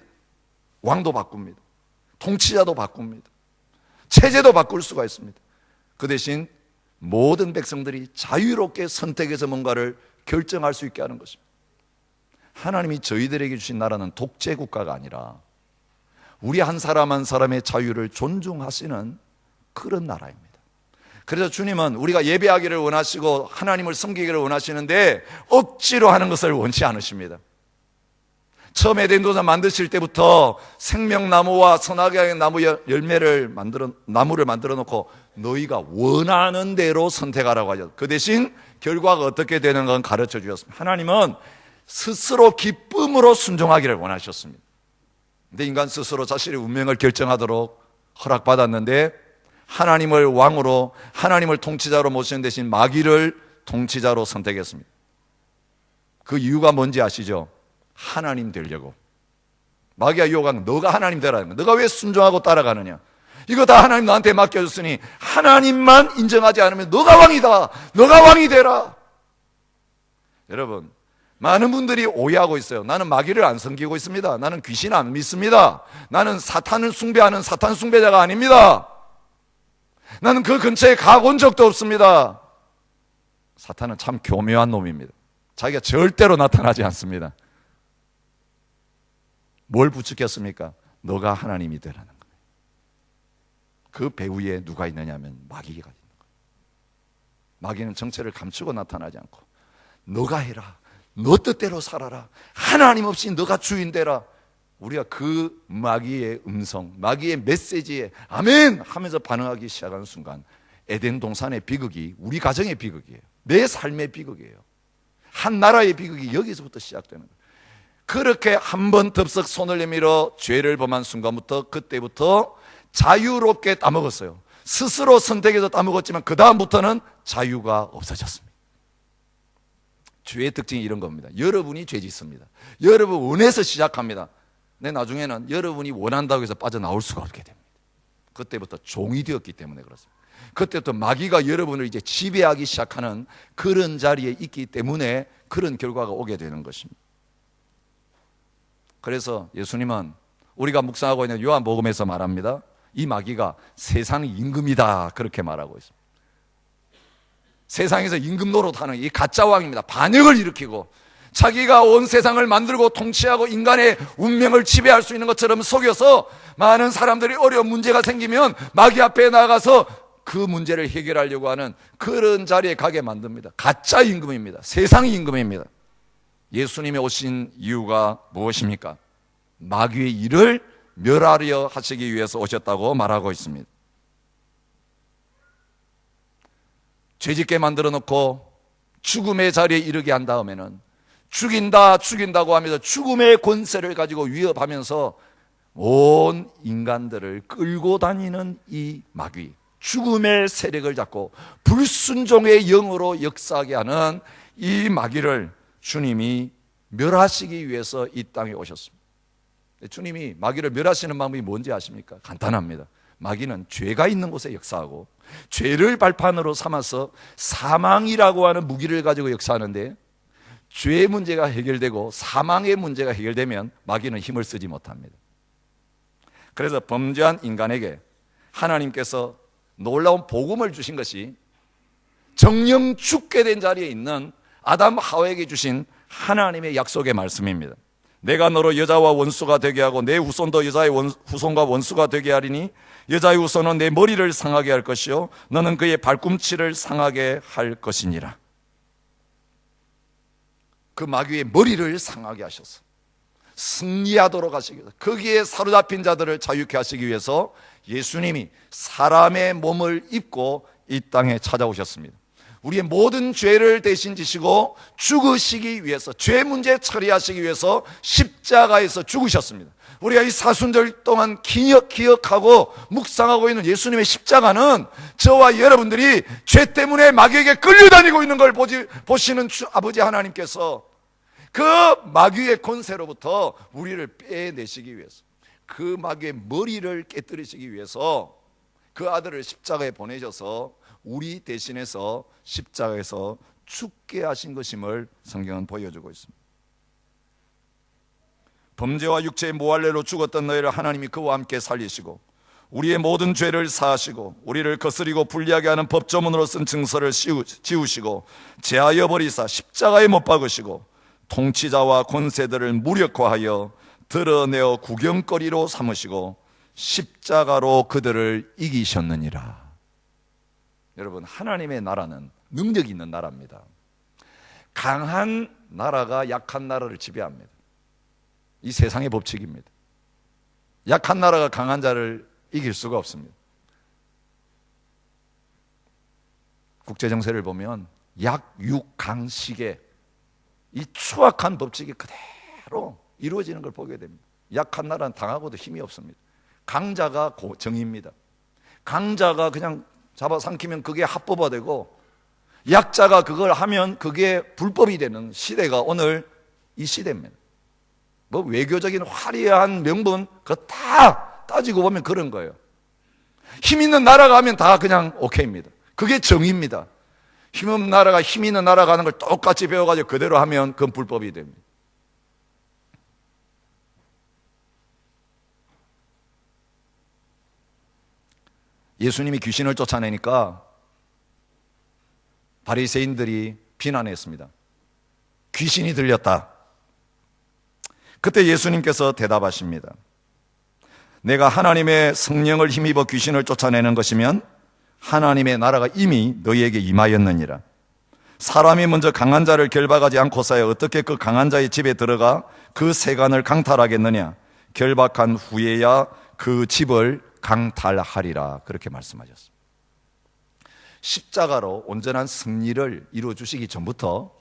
왕도 바꿉니다. 통치자도 바꿉니다. 체제도 바꿀 수가 있습니다. 그 대신 모든 백성들이 자유롭게 선택해서 뭔가를 결정할 수 있게 하는 것입니다. 하나님이 저희들에게 주신 나라는 독재 국가가 아니라 우리 한 사람 한 사람의 자유를 존중하시는 그런 나라입니다. 그래서 주님은 우리가 예배하기를 원하시고 하나님을 섬기기를 원하시는데 억지로 하는 것을 원치 않으십니다. 처음 에덴동산 만드실 때부터 생명나무와 선악의 나무 열매를 나무를 만들어 놓고 너희가 원하는 대로 선택하라고 하죠. 그 대신 결과가 어떻게 되는 건 가르쳐 주셨습니다. 하나님은 스스로 기쁨으로 순종하기를 원하셨습니다. 근데 인간 스스로 자신의 운명을 결정하도록 허락받았는데 하나님을 왕으로, 하나님을 통치자로 모시는 대신 마귀를 통치자로 선택했습니다. 그 이유가 뭔지 아시죠? 하나님 되려고. 마귀가 유혹한, 너가 하나님 되라는 거야. 너가 왜 순종하고 따라가느냐? 이거 다 하나님 너한테 맡겨줬으니 하나님만 인정하지 않으면 너가 왕이다. 너가 왕이 되라. 여러분, 많은 분들이 오해하고 있어요. 나는 마귀를 안 섬기고 있습니다. 나는 귀신 안 믿습니다. 나는 사탄을 숭배하는 사탄 숭배자가 아닙니다. 나는 그 근처에 가본 적도 없습니다. 사탄은 참 교묘한 놈입니다. 자기가 절대로 나타나지 않습니다. 뭘 부추겼습니까? 너가 하나님이 되라는 거예요. 그 배후에 누가 있느냐면 마귀가 있는 거예요. 마귀는 정체를 감추고 나타나지 않고 너가 해라, 너 뜻대로 살아라, 하나님 없이 너가 주인 되라. 우리가 그 마귀의 음성, 마귀의 메시지에 아멘 하면서 반응하기 시작하는 순간 에덴 동산의 비극이 우리 가정의 비극이에요. 내 삶의 비극이에요. 한 나라의 비극이 여기서부터 시작되는 거예요. 그렇게 한 번 덥석 손을 내밀어 죄를 범한 순간부터 그때부터 자유롭게 따먹었어요. 스스로 선택해서 따먹었지만 그 다음부터는 자유가 없어졌습니다. 죄의 특징이 이런 겁니다. 여러분이 죄 짓습니다. 여러분 원해서 시작합니다. 근데 나중에는 여러분이 원한다고 해서 빠져나올 수가 없게 됩니다. 그때부터 종이 되었기 때문에 그렇습니다. 그때부터 마귀가 여러분을 이제 지배하기 시작하는 그런 자리에 있기 때문에 그런 결과가 오게 되는 것입니다. 그래서 예수님은 우리가 묵상하고 있는 요한복음에서 말합니다. 이 마귀가 세상 임금이다 그렇게 말하고 있습니다. 세상에서 임금 노릇하는 이 가짜 왕입니다. 반역을 일으키고 자기가 온 세상을 만들고 통치하고 인간의 운명을 지배할 수 있는 것처럼 속여서 많은 사람들이 어려운 문제가 생기면 마귀 앞에 나가서 그 문제를 해결하려고 하는 그런 자리에 가게 만듭니다. 가짜 임금입니다. 세상 임금입니다. 예수님이 오신 이유가 무엇입니까? 마귀의 일을 멸하려 하시기 위해서 오셨다고 말하고 있습니다. 죄짓게 만들어 놓고 죽음의 자리에 이르게 한 다음에는 죽인다고 하면서 죽음의 권세를 가지고 위협하면서 온 인간들을 끌고 다니는 이 마귀, 죽음의 세력을 잡고 불순종의 영으로 역사하게 하는 이 마귀를 주님이 멸하시기 위해서 이 땅에 오셨습니다. 주님이 마귀를 멸하시는 방법이 뭔지 아십니까? 간단합니다. 마귀는 죄가 있는 곳에 역사하고 죄를 발판으로 삼아서 사망이라고 하는 무기를 가지고 역사하는데 죄의 문제가 해결되고 사망의 문제가 해결되면 마귀는 힘을 쓰지 못합니다. 그래서 범죄한 인간에게 하나님께서 놀라운 복음을 주신 것이 정령 죽게 된 자리에 있는 아담 하와에게 주신 하나님의 약속의 말씀입니다. 내가 너로 여자와 원수가 되게 하고 내 후손도 여자의 후손과 원수가 되게 하리니 여자의 후손은 내 머리를 상하게 할 것이요 너는 그의 발꿈치를 상하게 할 것이니라. 그 마귀의 머리를 상하게 하셔서 승리하도록 하시기 위해서, 거기에 사로잡힌 자들을 자유케 하시기 위해서 예수님이 사람의 몸을 입고 이 땅에 찾아오셨습니다. 우리의 모든 죄를 대신 지시고 죽으시기 위해서, 죄 문제 처리하시기 위해서 십자가에서 죽으셨습니다. 우리가 이 사순절 동안 기억하고 묵상하고 있는 예수님의 십자가는 저와 여러분들이 죄 때문에 마귀에게 끌려다니고 있는 걸 보시는 아버지 하나님께서 그 마귀의 권세로부터 우리를 빼내시기 위해서, 그 마귀의 머리를 깨뜨리시기 위해서 그 아들을 십자가에 보내셔서 우리 대신해서 십자가에서 죽게 하신 것임을 성경은 보여주고 있습니다. 범죄와 육체의 모할례로 죽었던 너희를 하나님이 그와 함께 살리시고 우리의 모든 죄를 사하시고 우리를 거스리고 불리하게 하는 법조문으로 쓴 증서를 지우시고 제하여 버리사 십자가에 못 박으시고 통치자와 권세들을 무력화하여 드러내어 구경거리로 삼으시고 십자가로 그들을 이기셨느니라. 여러분, 하나님의 나라는 능력 있는 나라입니다. 강한 나라가 약한 나라를 지배합니다. 이 세상의 법칙입니다. 약한 나라가 강한 자를 이길 수가 없습니다. 국제정세를 보면 약육강식의 이 추악한 법칙이 그대로 이루어지는 걸 보게 됩니다. 약한 나라는 당하고도 힘이 없습니다. 강자가 정의입니다. 강자가 그냥 잡아삼키면 그게 합법화되고 약자가 그걸 하면 그게 불법이 되는 시대가 오늘 이 시대입니다. 뭐 외교적인 화려한 명분 그거 다 따지고 보면 그런 거예요. 힘 있는 나라가 하면 다 그냥 오케이입니다. 그게 정의입니다. 힘없는 나라가 힘 있는 나라가 하는 걸 똑같이 배워가지고 그대로 하면 그건 불법이 됩니다. 예수님이 귀신을 쫓아내니까 바리새인들이 비난했습니다. 귀신이 들렸다. 그때 예수님께서 대답하십니다. 내가 하나님의 성령을 힘입어 귀신을 쫓아내는 것이면 하나님의 나라가 이미 너희에게 임하였느니라. 사람이 먼저 강한 자를 결박하지 않고서야 어떻게 그 강한 자의 집에 들어가 그 세간을 강탈하겠느냐. 결박한 후에야 그 집을 강탈하리라. 그렇게 말씀하셨습니다. 십자가로 온전한 승리를 이루어 주시기 전부터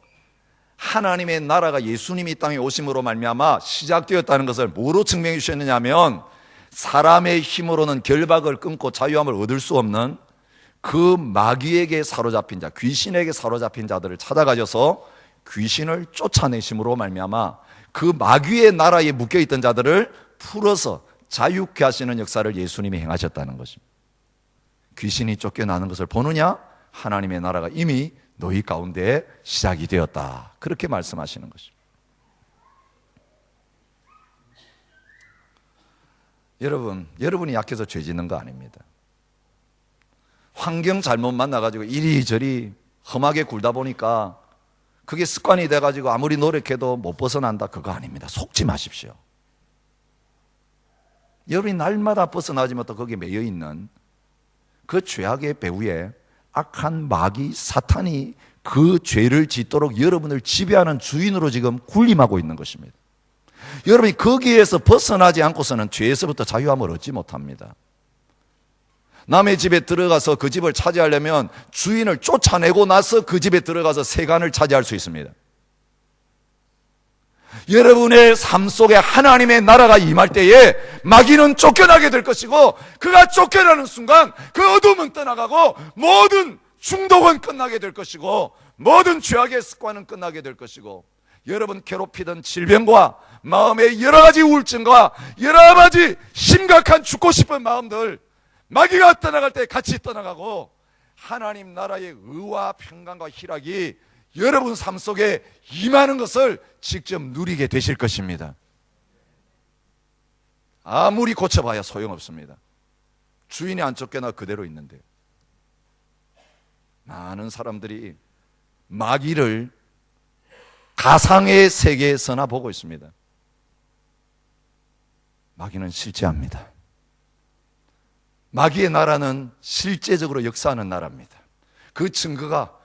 하나님의 나라가 예수님이 땅에 오심으로 말미암아 시작되었다는 것을 뭐로 증명해 주셨느냐 하면 사람의 힘으로는 결박을 끊고 자유함을 얻을 수 없는 그 마귀에게 사로잡힌 자, 귀신에게 사로잡힌 자들을 찾아가셔서 귀신을 쫓아내심으로 말미암아 그 마귀의 나라에 묶여있던 자들을 풀어서 자유케 하시는 역사를 예수님이 행하셨다는 것입니다. 귀신이 쫓겨나는 것을 보느냐? 하나님의 나라가 이미 너희 가운데 시작이 되었다. 그렇게 말씀하시는 것입니다. 여러분이 약해서 죄 짓는 거 아닙니다. 환경 잘못 만나가지고 이리저리 험하게 굴다 보니까 그게 습관이 돼가지고 아무리 노력해도 못 벗어난다. 그거 아닙니다. 속지 마십시오. 여러분이 날마다 벗어나지 못하고 거기에 매여있는 그 죄악의 배후에 악한 마귀 사탄이 그 죄를 짓도록 여러분을 지배하는 주인으로 지금 군림하고 있는 것입니다. 여러분이 거기에서 벗어나지 않고서는 죄에서부터 자유함을 얻지 못합니다. 남의 집에 들어가서 그 집을 차지하려면 주인을 쫓아내고 나서 그 집에 들어가서 세간을 차지할 수 있습니다. 여러분의 삶 속에 하나님의 나라가 임할 때에 마귀는 쫓겨나게 될 것이고 그가 쫓겨나는 순간 그 어둠은 떠나가고 모든 중독은 끝나게 될 것이고 모든 죄악의 습관은 끝나게 될 것이고 여러분 괴롭히던 질병과 마음의 여러 가지 우울증과 여러 가지 심각한 죽고 싶은 마음들 마귀가 떠나갈 때 같이 떠나가고 하나님 나라의 의와 평강과 희락이 여러분 삶 속에 임하는 것을 직접 누리게 되실 것입니다. 아무리 고쳐봐야 소용없습니다. 주인이 안 쫓겨나 그대로 있는데 많은 사람들이 마귀를 가상의 세계에서나 보고 있습니다. 마귀는 실제합니다. 마귀의 나라는 실제적으로 역사하는 나라입니다. 그 증거가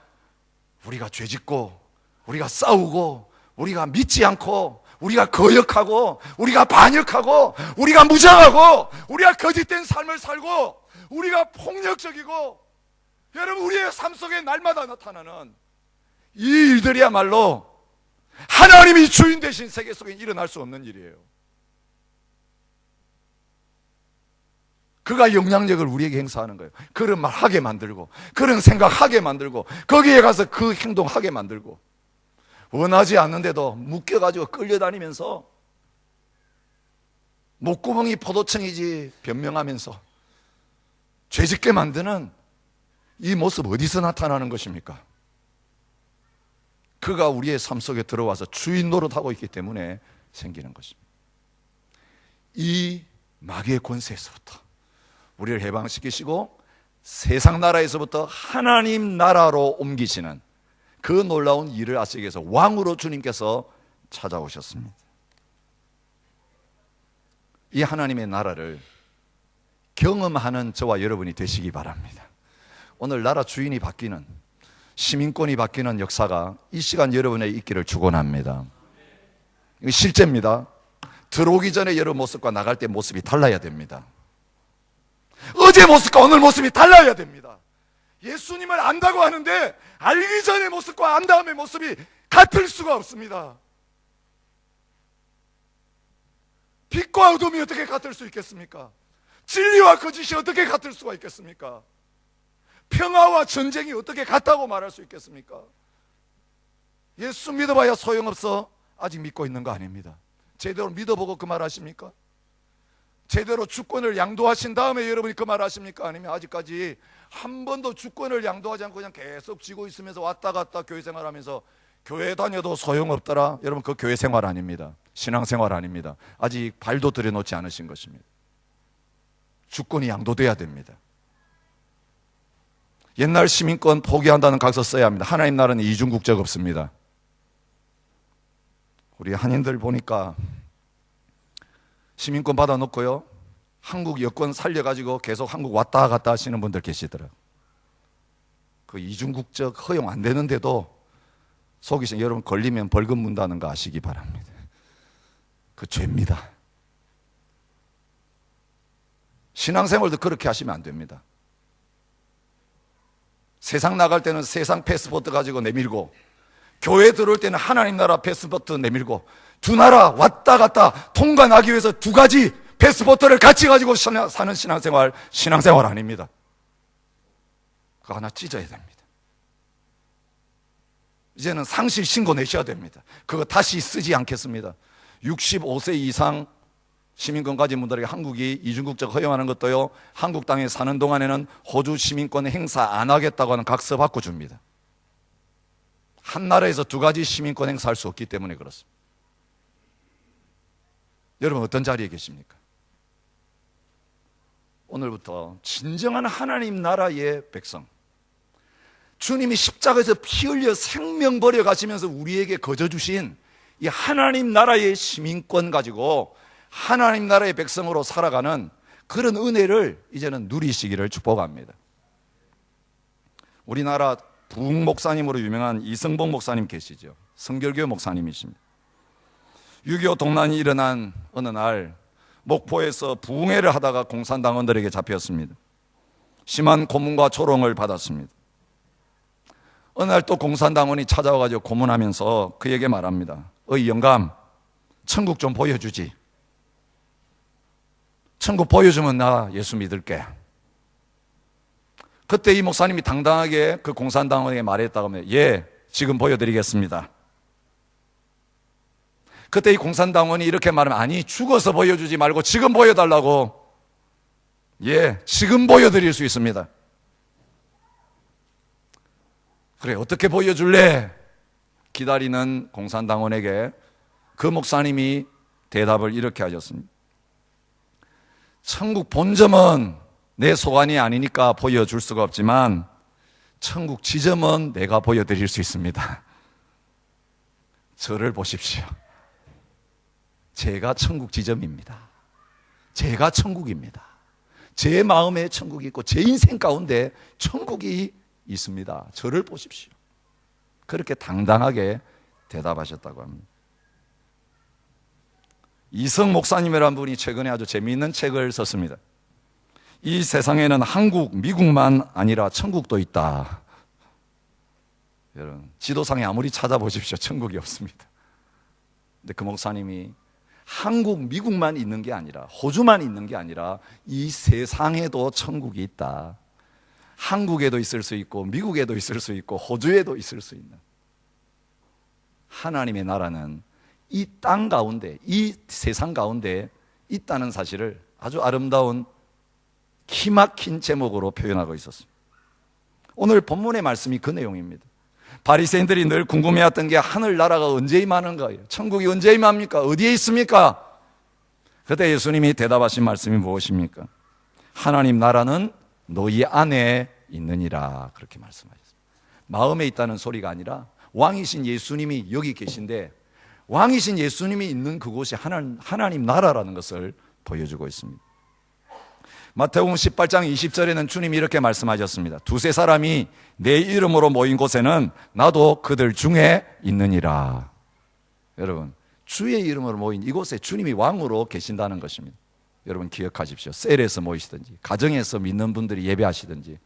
우리가 죄짓고 우리가 싸우고 우리가 믿지 않고 우리가 거역하고 우리가 반역하고 우리가 무장하고 우리가 거짓된 삶을 살고 우리가 폭력적이고 여러분 우리의 삶 속에 날마다 나타나는 이 일들이야말로 하나님이 주인 되신 세계 속에 일어날 수 없는 일이에요. 그가 영향력을 우리에게 행사하는 거예요. 그런 말 하게 만들고 그런 생각 하게 만들고 거기에 가서 그 행동 하게 만들고 원하지 않는데도 묶여가지고 끌려다니면서 목구멍이 포도청이지 변명하면서 죄짓게 만드는 이 모습 어디서 나타나는 것입니까? 그가 우리의 삶 속에 들어와서 주인 노릇하고 있기 때문에 생기는 것입니다. 이 마귀의 권세에서부터 우리를 해방시키시고 세상 나라에서부터 하나님 나라로 옮기시는 그 놀라운 일을 하시기 위해서 왕으로 주님께서 찾아오셨습니다. 이 하나님의 나라를 경험하는 저와 여러분이 되시기 바랍니다. 오늘 나라 주인이 바뀌는 시민권이 바뀌는 역사가 이 시간 여러분의 있기를 축원합니다. 이거 실제입니다. 들어오기 전에 여러분 모습과 나갈 때 모습이 달라야 됩니다. 어제 모습과 오늘 모습이 달라야 됩니다. 예수님을 안다고 하는데 알기 전의 모습과 안 다음의 모습이 같을 수가 없습니다. 빛과 어둠이 어떻게 같을 수 있겠습니까? 진리와 거짓이 어떻게 같을 수가 있겠습니까? 평화와 전쟁이 어떻게 같다고 말할 수 있겠습니까? 예수 믿어봐야 소용없어. 아직 믿고 있는 거 아닙니다. 제대로 믿어보고 그 말 하십니까? 제대로 주권을 양도하신 다음에 여러분이 그 말 하십니까? 아니면 아직까지 한 번도 주권을 양도하지 않고 그냥 계속 쥐고 있으면서 왔다 갔다 교회 생활하면서 교회 다녀도 소용없더라? 여러분, 그 교회 생활 아닙니다. 신앙생활 아닙니다. 아직 발도 들여놓지 않으신 것입니다. 주권이 양도돼야 됩니다. 옛날 시민권 포기한다는 각서 써야 합니다. 하나님 나라는 이중국적 없습니다. 우리 한인들 보니까 시민권 받아놓고요, 한국 여권 살려가지고 계속 한국 왔다 갔다 하시는 분들 계시더라고요. 그 이중국적 허용 안 되는데도 속이신 여러분, 걸리면 벌금 문다는 거 아시기 바랍니다. 그 죄입니다. 신앙생활도 그렇게 하시면 안 됩니다. 세상 나갈 때는 세상 패스포트 가지고 내밀고, 교회 들어올 때는 하나님 나라 패스포트 내밀고, 두 나라 왔다 갔다 통관하기 위해서 두 가지 패스포트를 같이 가지고 사는 신앙생활 아닙니다. 그거 하나 찢어야 됩니다. 이제는 상실 신고 내셔야 됩니다. 그거 다시 쓰지 않겠습니다. 65세 이상 시민권 가진 분들에게 한국이 이중국적 허용하는 것도요, 한국 땅에 사는 동안에는 호주 시민권 행사 안 하겠다고 하는 각서 바꿔줍니다. 한 나라에서 두 가지 시민권 행사할 수 없기 때문에 그렇습니다. 여러분, 어떤 자리에 계십니까? 오늘부터 진정한 하나님 나라의 백성, 주님이 십자가에서 피 흘려 생명 버려 가시면서 우리에게 거저 주신 이 하나님 나라의 시민권 가지고 하나님 나라의 백성으로 살아가는 그런 은혜를 이제는 누리시기를 축복합니다. 우리나라 부흥 목사님으로 유명한 이성복 목사님 계시죠? 성결교회 목사님이십니다. 6.25 동란이 일어난 어느 날 목포에서 부흥회를 하다가 공산당원들에게 잡혔습니다. 심한 고문과 조롱을 받았습니다. 어느 날 또 공산당원이 찾아와가지고 고문하면서 그에게 말합니다. 어이 영감, 천국 좀 보여주지. 천국 보여주면 나 예수 믿을게. 그때 이 목사님이 당당하게 그 공산당원에게 말했다고 하면, 예, 지금 보여드리겠습니다. 그때 이 공산당원이 이렇게 말하면, 아니, 죽어서 보여주지 말고 지금 보여달라고. 예, 지금 보여드릴 수 있습니다. 그래, 어떻게 보여줄래? 기다리는 공산당원에게 그 목사님이 대답을 이렇게 하셨습니다. 천국 본점은 내 소관이 아니니까 보여줄 수가 없지만 천국 지점은 내가 보여드릴 수 있습니다. 저를 보십시오. 제가 천국 지점입니다. 제가 천국입니다. 제 마음에 천국이 있고 제 인생 가운데 천국이 있습니다. 저를 보십시오. 그렇게 당당하게 대답하셨다고 합니다. 이성 목사님이라는 분이 최근에 아주 재미있는 책을 썼습니다. 이 세상에는 한국, 미국만 아니라 천국도 있다. 여러분, 지도상에 아무리 찾아보십시오. 천국이 없습니다. 근데 그 목사님이 한국, 미국만 있는 게 아니라, 호주만 있는 게 아니라 이 세상에도 천국이 있다. 한국에도 있을 수 있고 미국에도 있을 수 있고 호주에도 있을 수 있는 하나님의 나라는 이 땅 가운데, 이 세상 가운데 있다는 사실을 아주 아름다운 기막힌 제목으로 표현하고 있었습니다. 오늘 본문의 말씀이 그 내용입니다. 바리새인들이 늘 궁금해했던 게 하늘나라가 언제 임하는 거예요. 천국이 언제 임합니까? 어디에 있습니까? 그때 예수님이 대답하신 말씀이 무엇입니까? 하나님 나라는 너희 안에 있느니라, 그렇게 말씀하셨습니다. 마음에 있다는 소리가 아니라 왕이신 예수님이 여기 계신데 왕이신 예수님이 있는 그곳이 하나님 나라라는 것을 보여주고 있습니다. 마태복음 18장 20절에는 주님이 이렇게 말씀하셨습니다. 두세 사람이 내 이름으로 모인 곳에는 나도 그들 중에 있느니라. 여러분, 주의 이름으로 모인 이곳에 주님이 왕으로 계신다는 것입니다. 여러분 기억하십시오. 셀에서 모이시든지, 가정에서 믿는 분들이 예배하시든지,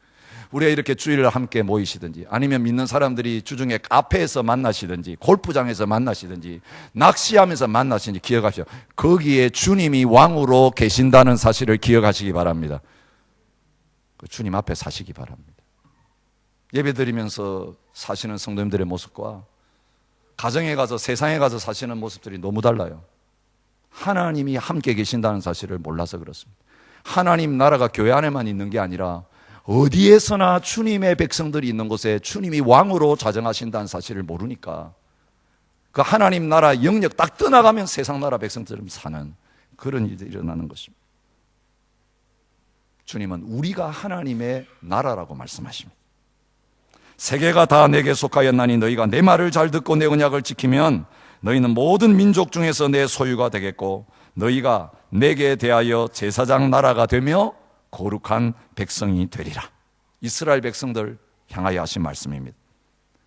우리가 이렇게 주일을 함께 모이시든지, 아니면 믿는 사람들이 주중에 카페에서 만나시든지, 골프장에서 만나시든지, 낚시하면서 만나시든지 기억하십시오. 거기에 주님이 왕으로 계신다는 사실을 기억하시기 바랍니다. 그 주님 앞에 사시기 바랍니다. 예배드리면서 사시는 성도님들의 모습과 가정에 가서, 세상에 가서 사시는 모습들이 너무 달라요. 하나님이 함께 계신다는 사실을 몰라서 그렇습니다. 하나님 나라가 교회 안에만 있는 게 아니라 어디에서나 주님의 백성들이 있는 곳에 주님이 왕으로 자정하신다는 사실을 모르니까 그 하나님 나라 영역 딱 떠나가면 세상 나라 백성처럼 사는 그런 일이 일어나는 것입니다. 주님은 우리가 하나님의 나라라고 말씀하십니다. 세계가 다 내게 속하였나니 너희가 내 말을 잘 듣고 내 언약을 지키면 너희는 모든 민족 중에서 내 소유가 되겠고 너희가 내게 대하여 제사장 나라가 되며 거룩한 백성이 되리라. 이스라엘 백성들 향하여 하신 말씀입니다.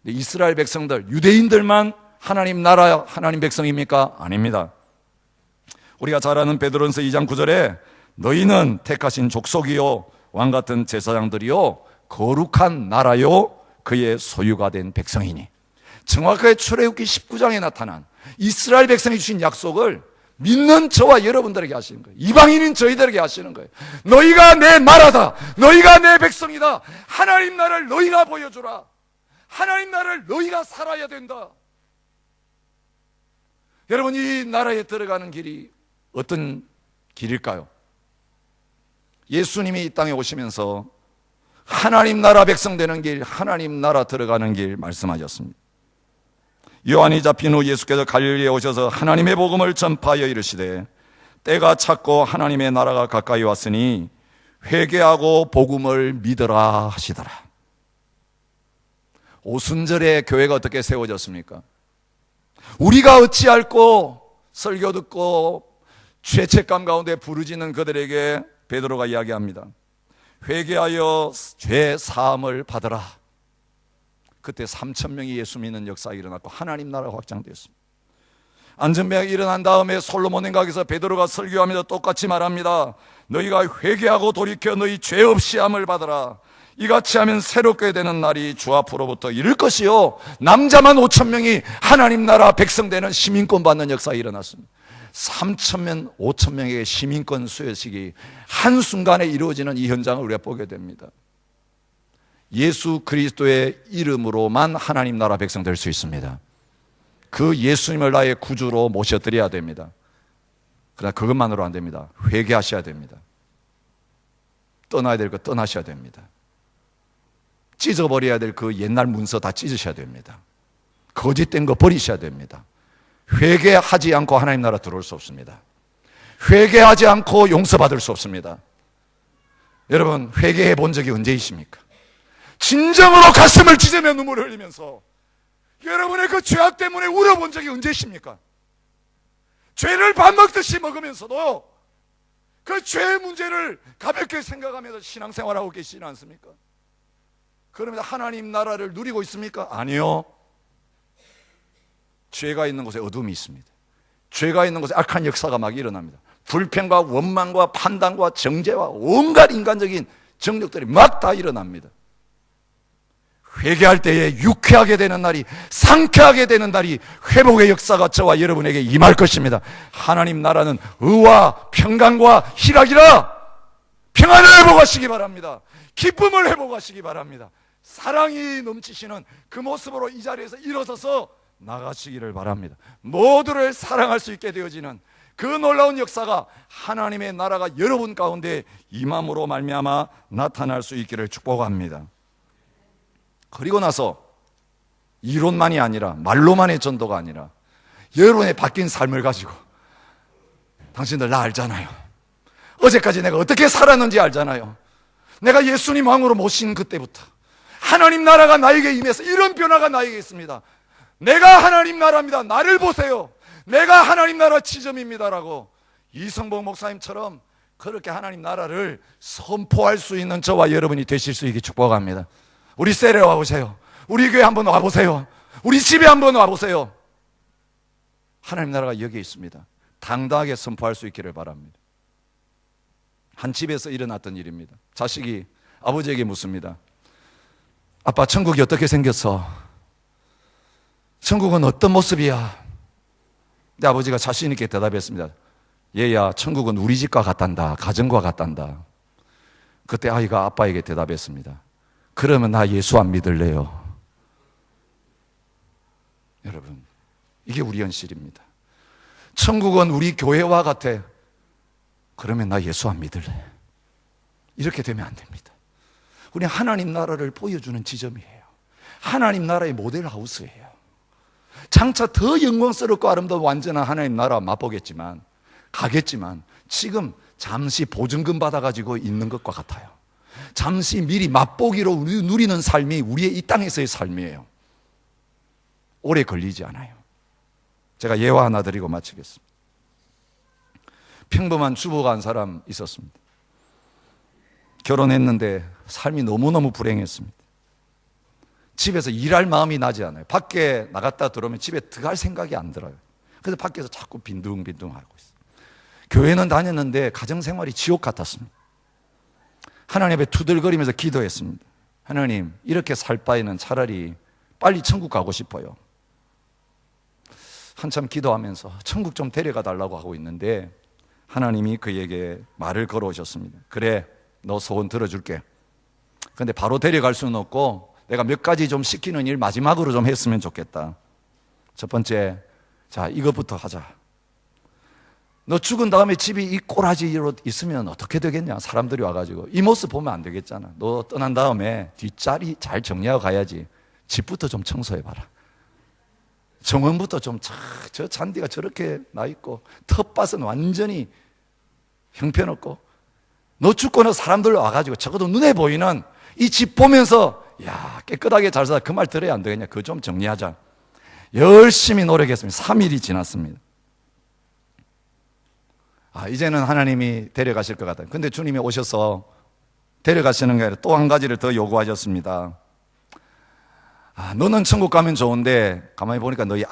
이스라엘 백성들, 유대인들만 하나님 나라, 하나님 백성입니까? 아닙니다. 우리가 잘 아는 베드로전서 2장 9절에 너희는 택하신 족속이요 왕같은 제사장들이요 거룩한 나라요 그의 소유가 된 백성이니. 정확하게 출애굽기 19장에 나타난 이스라엘 백성이 주신 약속을 믿는 저와 여러분들에게 하시는 거예요. 이방인인 저희들에게 하시는 거예요. 너희가 내 나라다. 너희가 내 백성이다. 하나님 나라를 너희가 보여주라. 하나님 나라를 너희가 살아야 된다. 여러분, 이 나라에 들어가는 길이 어떤 길일까요? 예수님이 이 땅에 오시면서 하나님 나라 백성 되는 길, 하나님 나라 들어가는 길 말씀하셨습니다. 요한이 잡힌 후 예수께서 갈릴리에 오셔서 하나님의 복음을 전파하여 이르시되 때가 찼고 하나님의 나라가 가까이 왔으니 회개하고 복음을 믿으라 하시더라. 오순절에 교회가 어떻게 세워졌습니까? 우리가 어찌할꼬 설교 듣고 죄책감 가운데 부르짖는 그들에게 베드로가 이야기합니다. 회개하여 죄 사함을 받으라. 그때 3,000명이 예수 믿는 역사가 일어났고 하나님 나라가 확장되었습니다. 안전병이 일어난 다음에 솔로몬 행각에서 베드로가 설교하면서 똑같이 말합니다. 너희가 회개하고 돌이켜 너희 죄 없이 함을 받으라. 이같이 하면 새롭게 되는 날이 주 앞으로부터 이를 것이요 남자만 5,000명이 하나님 나라 백성 되는 시민권 받는 역사가 일어났습니다. 3,000명, 5,000명의 시민권 수여식이 한순간에 이루어지는 이 현장을 우리가 보게 됩니다. 예수 그리스도의 이름으로만 하나님 나라 백성 될 수 있습니다. 그 예수님을 나의 구주로 모셔드려야 됩니다. 그러나 그것만으로 안 됩니다. 회개하셔야 됩니다. 떠나야 될 거 떠나셔야 됩니다. 찢어버려야 될 그 옛날 문서 다 찢으셔야 됩니다. 거짓된 거 버리셔야 됩니다. 회개하지 않고 하나님 나라 들어올 수 없습니다. 회개하지 않고 용서받을 수 없습니다. 여러분, 회개해 본 적이 언제이십니까? 진정으로 가슴을 찢으며 눈물을 흘리면서 여러분의 그 죄악 때문에 울어본 적이 언제십니까? 죄를 밥 먹듯이 먹으면서도 그 죄의 문제를 가볍게 생각하면서 신앙생활하고 계시지 않습니까? 그러면 하나님 나라를 누리고 있습니까? 아니요. 죄가 있는 곳에 어둠이 있습니다. 죄가 있는 곳에 악한 역사가 막 일어납니다. 불평과 원망과 판단과 정죄와 온갖 인간적인 정력들이 막 다 일어납니다. 회개할 때에 유쾌하게 되는 날이, 상쾌하게 되는 날이, 회복의 역사가 저와 여러분에게 임할 것입니다. 하나님 나라는 의와 평강과 희락이라. 평안을 회복하시기 바랍니다. 기쁨을 회복하시기 바랍니다. 사랑이 넘치시는 그 모습으로 이 자리에서 일어서서 나가시기를 바랍니다. 모두를 사랑할 수 있게 되어지는 그 놀라운 역사가 하나님의 나라가 여러분 가운데 임함으로 말미암아 나타날 수 있기를 축복합니다. 그리고 나서 이론만이 아니라, 말로만의 전도가 아니라 여러분의 바뀐 삶을 가지고, 당신들 나 알잖아요. 어제까지 내가 어떻게 살았는지 알잖아요. 내가 예수님 왕으로 모신 그때부터 하나님 나라가 나에게 임해서 이런 변화가 나에게 있습니다. 내가 하나님 나라입니다. 나를 보세요. 내가 하나님 나라 지점입니다라고 이성복 목사님처럼 그렇게 하나님 나라를 선포할 수 있는 저와 여러분이 되실 수 있게 축복합니다. 우리 셀에 와보세요. 우리 교회 한번 와보세요. 우리 집에 한번 와보세요. 하나님 나라가 여기에 있습니다. 당당하게 선포할 수 있기를 바랍니다. 한 집에서 일어났던 일입니다. 자식이 아버지에게 묻습니다. 아빠, 천국이 어떻게 생겼어? 천국은 어떤 모습이야? 근데 아버지가 자신 있게 대답했습니다. 얘야, 천국은 우리 집과 같단다. 가정과 같단다. 그때 아이가 아빠에게 대답했습니다. 그러면 나 예수 안 믿을래요. 여러분, 이게 우리 현실입니다. 천국은 우리 교회와 같아. 그러면 나 예수 안 믿을래. 이렇게 되면 안 됩니다. 우리 하나님 나라를 보여주는 지점이에요. 하나님 나라의 모델 하우스예요. 장차 더 영광스럽고 아름다운 완전한 하나님 나라 맛보겠지만, 가겠지만 지금 잠시 보증금 받아가지고 있는 것과 같아요. 잠시 미리 맛보기로 누리는 삶이 우리의 이 땅에서의 삶이에요. 오래 걸리지 않아요. 제가 예화 하나 드리고 마치겠습니다. 평범한 주부가 한 사람 있었습니다. 결혼했는데 삶이 너무너무 불행했습니다. 집에서 일할 마음이 나지 않아요. 밖에 나갔다 들어오면 집에 들어갈 생각이 안 들어요. 그래서 밖에서 자꾸 빈둥빈둥 하고 있어요. 교회는 다녔는데 가정생활이 지옥 같았습니다. 하나님 앞에 투덜거리면서 기도했습니다. 하나님, 이렇게 살 바에는 차라리 빨리 천국 가고 싶어요. 한참 기도하면서 천국 좀 데려가 달라고 하고 있는데 하나님이 그에게 말을 걸어오셨습니다. 그래, 너 소원 들어줄게. 근데 바로 데려갈 수는 없고 내가 몇 가지 좀 시키는 일 마지막으로 좀 했으면 좋겠다. 첫 번째, 자, 이것부터 하자. 너 죽은 다음에 집이 이 꼬라지로 있으면 어떻게 되겠냐? 사람들이 와가지고 이 모습 보면 안 되겠잖아. 너 떠난 다음에 뒷자리 잘 정리하고 가야지. 집부터 좀 청소해봐라. 정원부터 좀, 저 잔디가 저렇게 나 있고 텃밭은 완전히 형편없고, 너 죽고는 사람들 와가지고 적어도 눈에 보이는 이 집 보면서 야, 깨끗하게 잘 살아. 그 말 들어야 안 되겠냐? 그거 좀 정리하자. 열심히 노력했습니다. 3일이 지났습니다. 이제는 하나님이 데려가실 것 같아요. 근데 주님이 오셔서 데려가시는 게 아니라 또 한 가지를 더 요구하셨습니다. 너는 천국 가면 좋은데 가만히 보니까 너희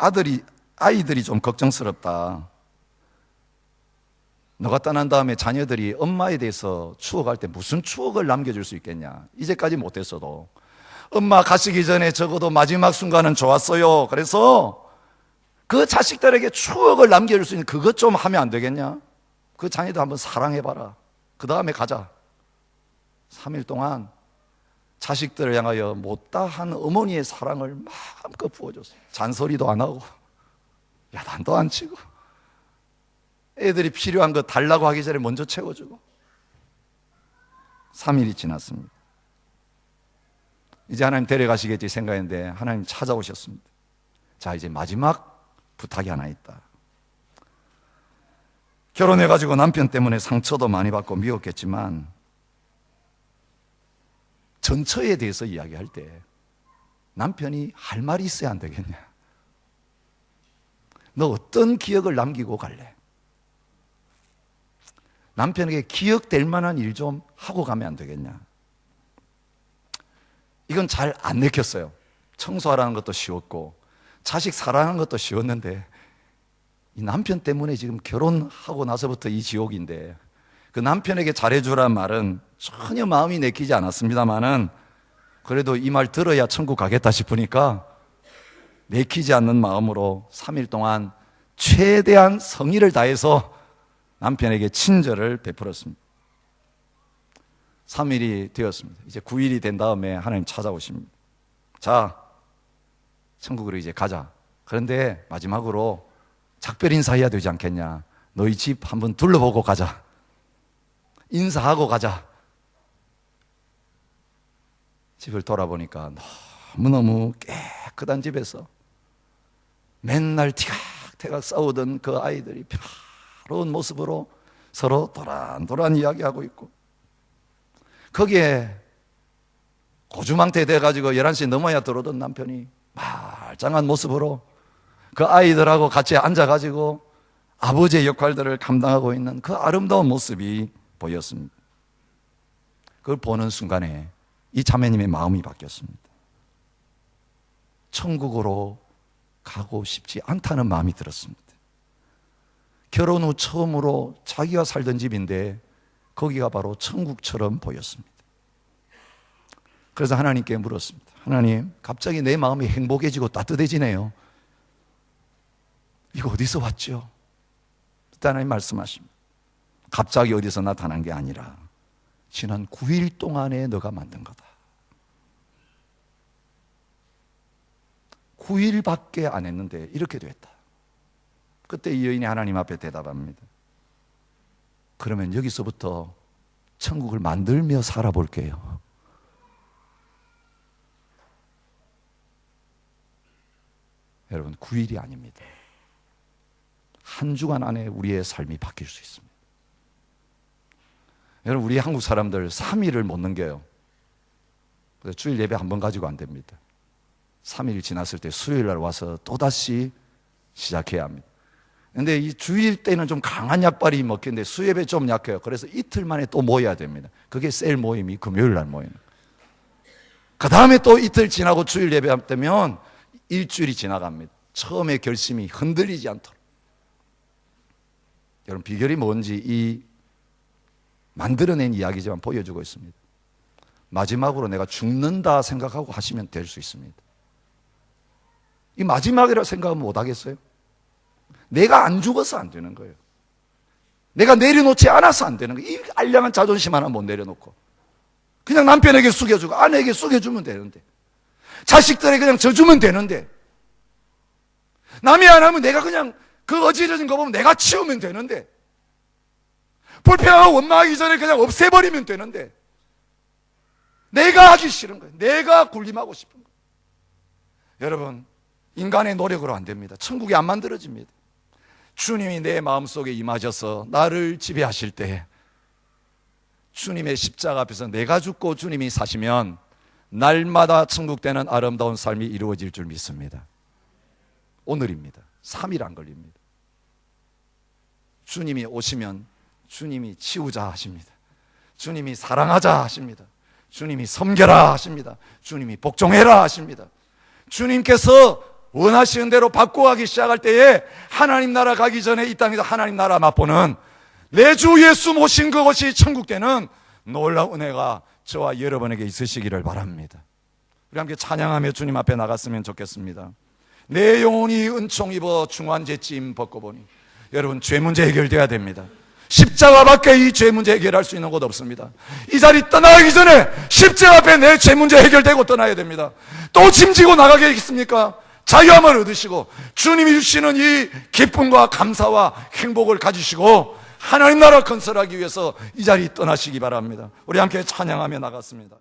아이들이 좀 걱정스럽다. 너가 떠난 다음에 자녀들이 엄마에 대해서 추억할 때 무슨 추억을 남겨줄 수 있겠냐? 이제까지 못했어도 엄마 가시기 전에 적어도 마지막 순간은 좋았어요. 그래서 그 자식들에게 추억을 남겨줄 수 있는 그것 좀 하면 안 되겠냐? 그 자녀들 한번 사랑해봐라. 그 다음에 가자. 3일 동안 자식들을 향하여 못다한 어머니의 사랑을 마음껏 부어줬어요. 잔소리도 안 하고 야단도 안 치고 애들이 필요한 거 달라고 하기 전에 먼저 채워주고. 3일이 지났습니다. 이제 하나님 데려가시겠지 생각했는데 하나님 찾아오셨습니다. 자, 이제 마지막 부탁이 하나 있다. 결혼해가지고 남편 때문에 상처도 많이 받고 미웠겠지만 전처에 대해서 이야기할 때 남편이 할 말이 있어야 안 되겠냐? 너 어떤 기억을 남기고 갈래? 남편에게 기억될 만한 일 좀 하고 가면 안 되겠냐? 이건 잘 안 내켰어요. 청소하라는 것도 쉬웠고 자식 사랑하는 것도 쉬웠는데 이 남편 때문에 지금 결혼하고 나서부터 이 지옥인데, 그 남편에게 잘해주란 말은 전혀 마음이 내키지 않았습니다만은 그래도 이 말 들어야 천국 가겠다 싶으니까 내키지 않는 마음으로 3일 동안 최대한 성의를 다해서 남편에게 친절을 베풀었습니다. 3일이 되었습니다. 이제 9일이 된 다음에 하나님 찾아오십니다. 자, 천국으로 이제 가자. 그런데 마지막으로 작별 인사해야 되지 않겠냐? 너희 집 한번 둘러보고 가자. 인사하고 가자. 집을 돌아보니까 너무너무 깨끗한 집에서 맨날 티각태각 싸우던 그 아이들이 평화로운 모습으로 서로 도란도란 이야기하고 있고, 거기에 고주망태 돼가지고 11시 넘어야 들어오던 남편이 말짱한 모습으로 그 아이들하고 같이 앉아가지고 아버지의 역할들을 감당하고 있는 그 아름다운 모습이 보였습니다. 그걸 보는 순간에 이 자매님의 마음이 바뀌었습니다. 천국으로 가고 싶지 않다는 마음이 들었습니다. 결혼 후 처음으로 자기가 살던 집인데 거기가 바로 천국처럼 보였습니다. 그래서 하나님께 물었습니다. 하나님, 갑자기 내 마음이 행복해지고 따뜻해지네요. 이거 어디서 왔죠? 그때 하나님 말씀하십니다. 갑자기 어디서 나타난 게 아니라 지난 9일 동안에 너가 만든 거다. 9일밖에 안 했는데 이렇게 됐다. 그때 이 여인이 하나님 앞에 대답합니다. 그러면 여기서부터 천국을 만들며 살아볼게요. 여러분, 9일이 아닙니다. 한 주간 안에 우리의 삶이 바뀔 수 있습니다. 여러분, 우리 한국 사람들 3일을 못 넘겨요. 그래서 주일 예배 한 번 가지고 안 됩니다. 3일 지났을 때 수요일 날 와서 또다시 시작해야 합니다. 근데 이 주일 때는 좀 강한 약발이 먹겠는데 수예배 좀 약해요. 그래서 이틀 만에 또 모여야 됩니다. 그게 셀 모임이 금요일 날 모이는. 그 다음에 또 이틀 지나고 주일 예배 되면 일주일이 지나갑니다. 처음에 결심이 흔들리지 않도록. 여러분, 비결이 뭔지 이 만들어낸 이야기지만 보여주고 있습니다. 마지막으로 내가 죽는다 생각하고 하시면 될 수 있습니다. 이 마지막이라고 생각하면 못 하겠어요? 내가 안 죽어서 안 되는 거예요. 내가 내려놓지 않아서 안 되는 거예요. 이 알량한 자존심 하나 못 내려놓고 그냥 남편에게 숙여주고 아내에게 숙여주면 되는데, 자식들에게 그냥 져주면 되는데, 남이 안 하면 내가 그냥 그 어지러진 거 보면 내가 치우면 되는데, 불평하고 원망하기 전에 그냥 없애버리면 되는데, 내가 하기 싫은 거예요. 내가 군림하고 싶은 거예요. 여러분, 인간의 노력으로 안 됩니다. 천국이 안 만들어집니다. 주님이 내 마음속에 임하셔서 나를 지배하실 때, 주님의 십자가 앞에서 내가 죽고 주님이 사시면 날마다 천국 되는 아름다운 삶이 이루어질 줄 믿습니다. 오늘입니다. 3일 안 걸립니다. 주님이 오시면 주님이 치우자 하십니다. 주님이 사랑하자 하십니다. 주님이 섬겨라 하십니다. 주님이 복종해라 하십니다. 주님께서 원하시는 대로 바꿔가기 시작할 때에 하나님 나라 가기 전에 이 땅에서 하나님 나라 맛보는 내 주 예수 모신 그것이 천국 되는 놀라운 은혜가 저와 여러분에게 있으시기를 바랍니다. 우리 함께 찬양하며 주님 앞에 나갔으면 좋겠습니다. 내 영혼이 은총 입어 중환제 찜 벗고 보니. 여러분, 죄 문제 해결돼야 됩니다. 십자가 밖에 이 죄 문제 해결할 수 있는 곳 없습니다. 이 자리 떠나기 전에 십자가 앞에 내 죄 문제 해결되고 떠나야 됩니다. 또 짐지고 나가겠습니까? 자유함을 얻으시고 주님이 주시는 이 기쁨과 감사와 행복을 가지시고 하나님 나라 건설하기 위해서 이 자리 떠나시기 바랍니다. 우리 함께 찬양하며 나갔습니다.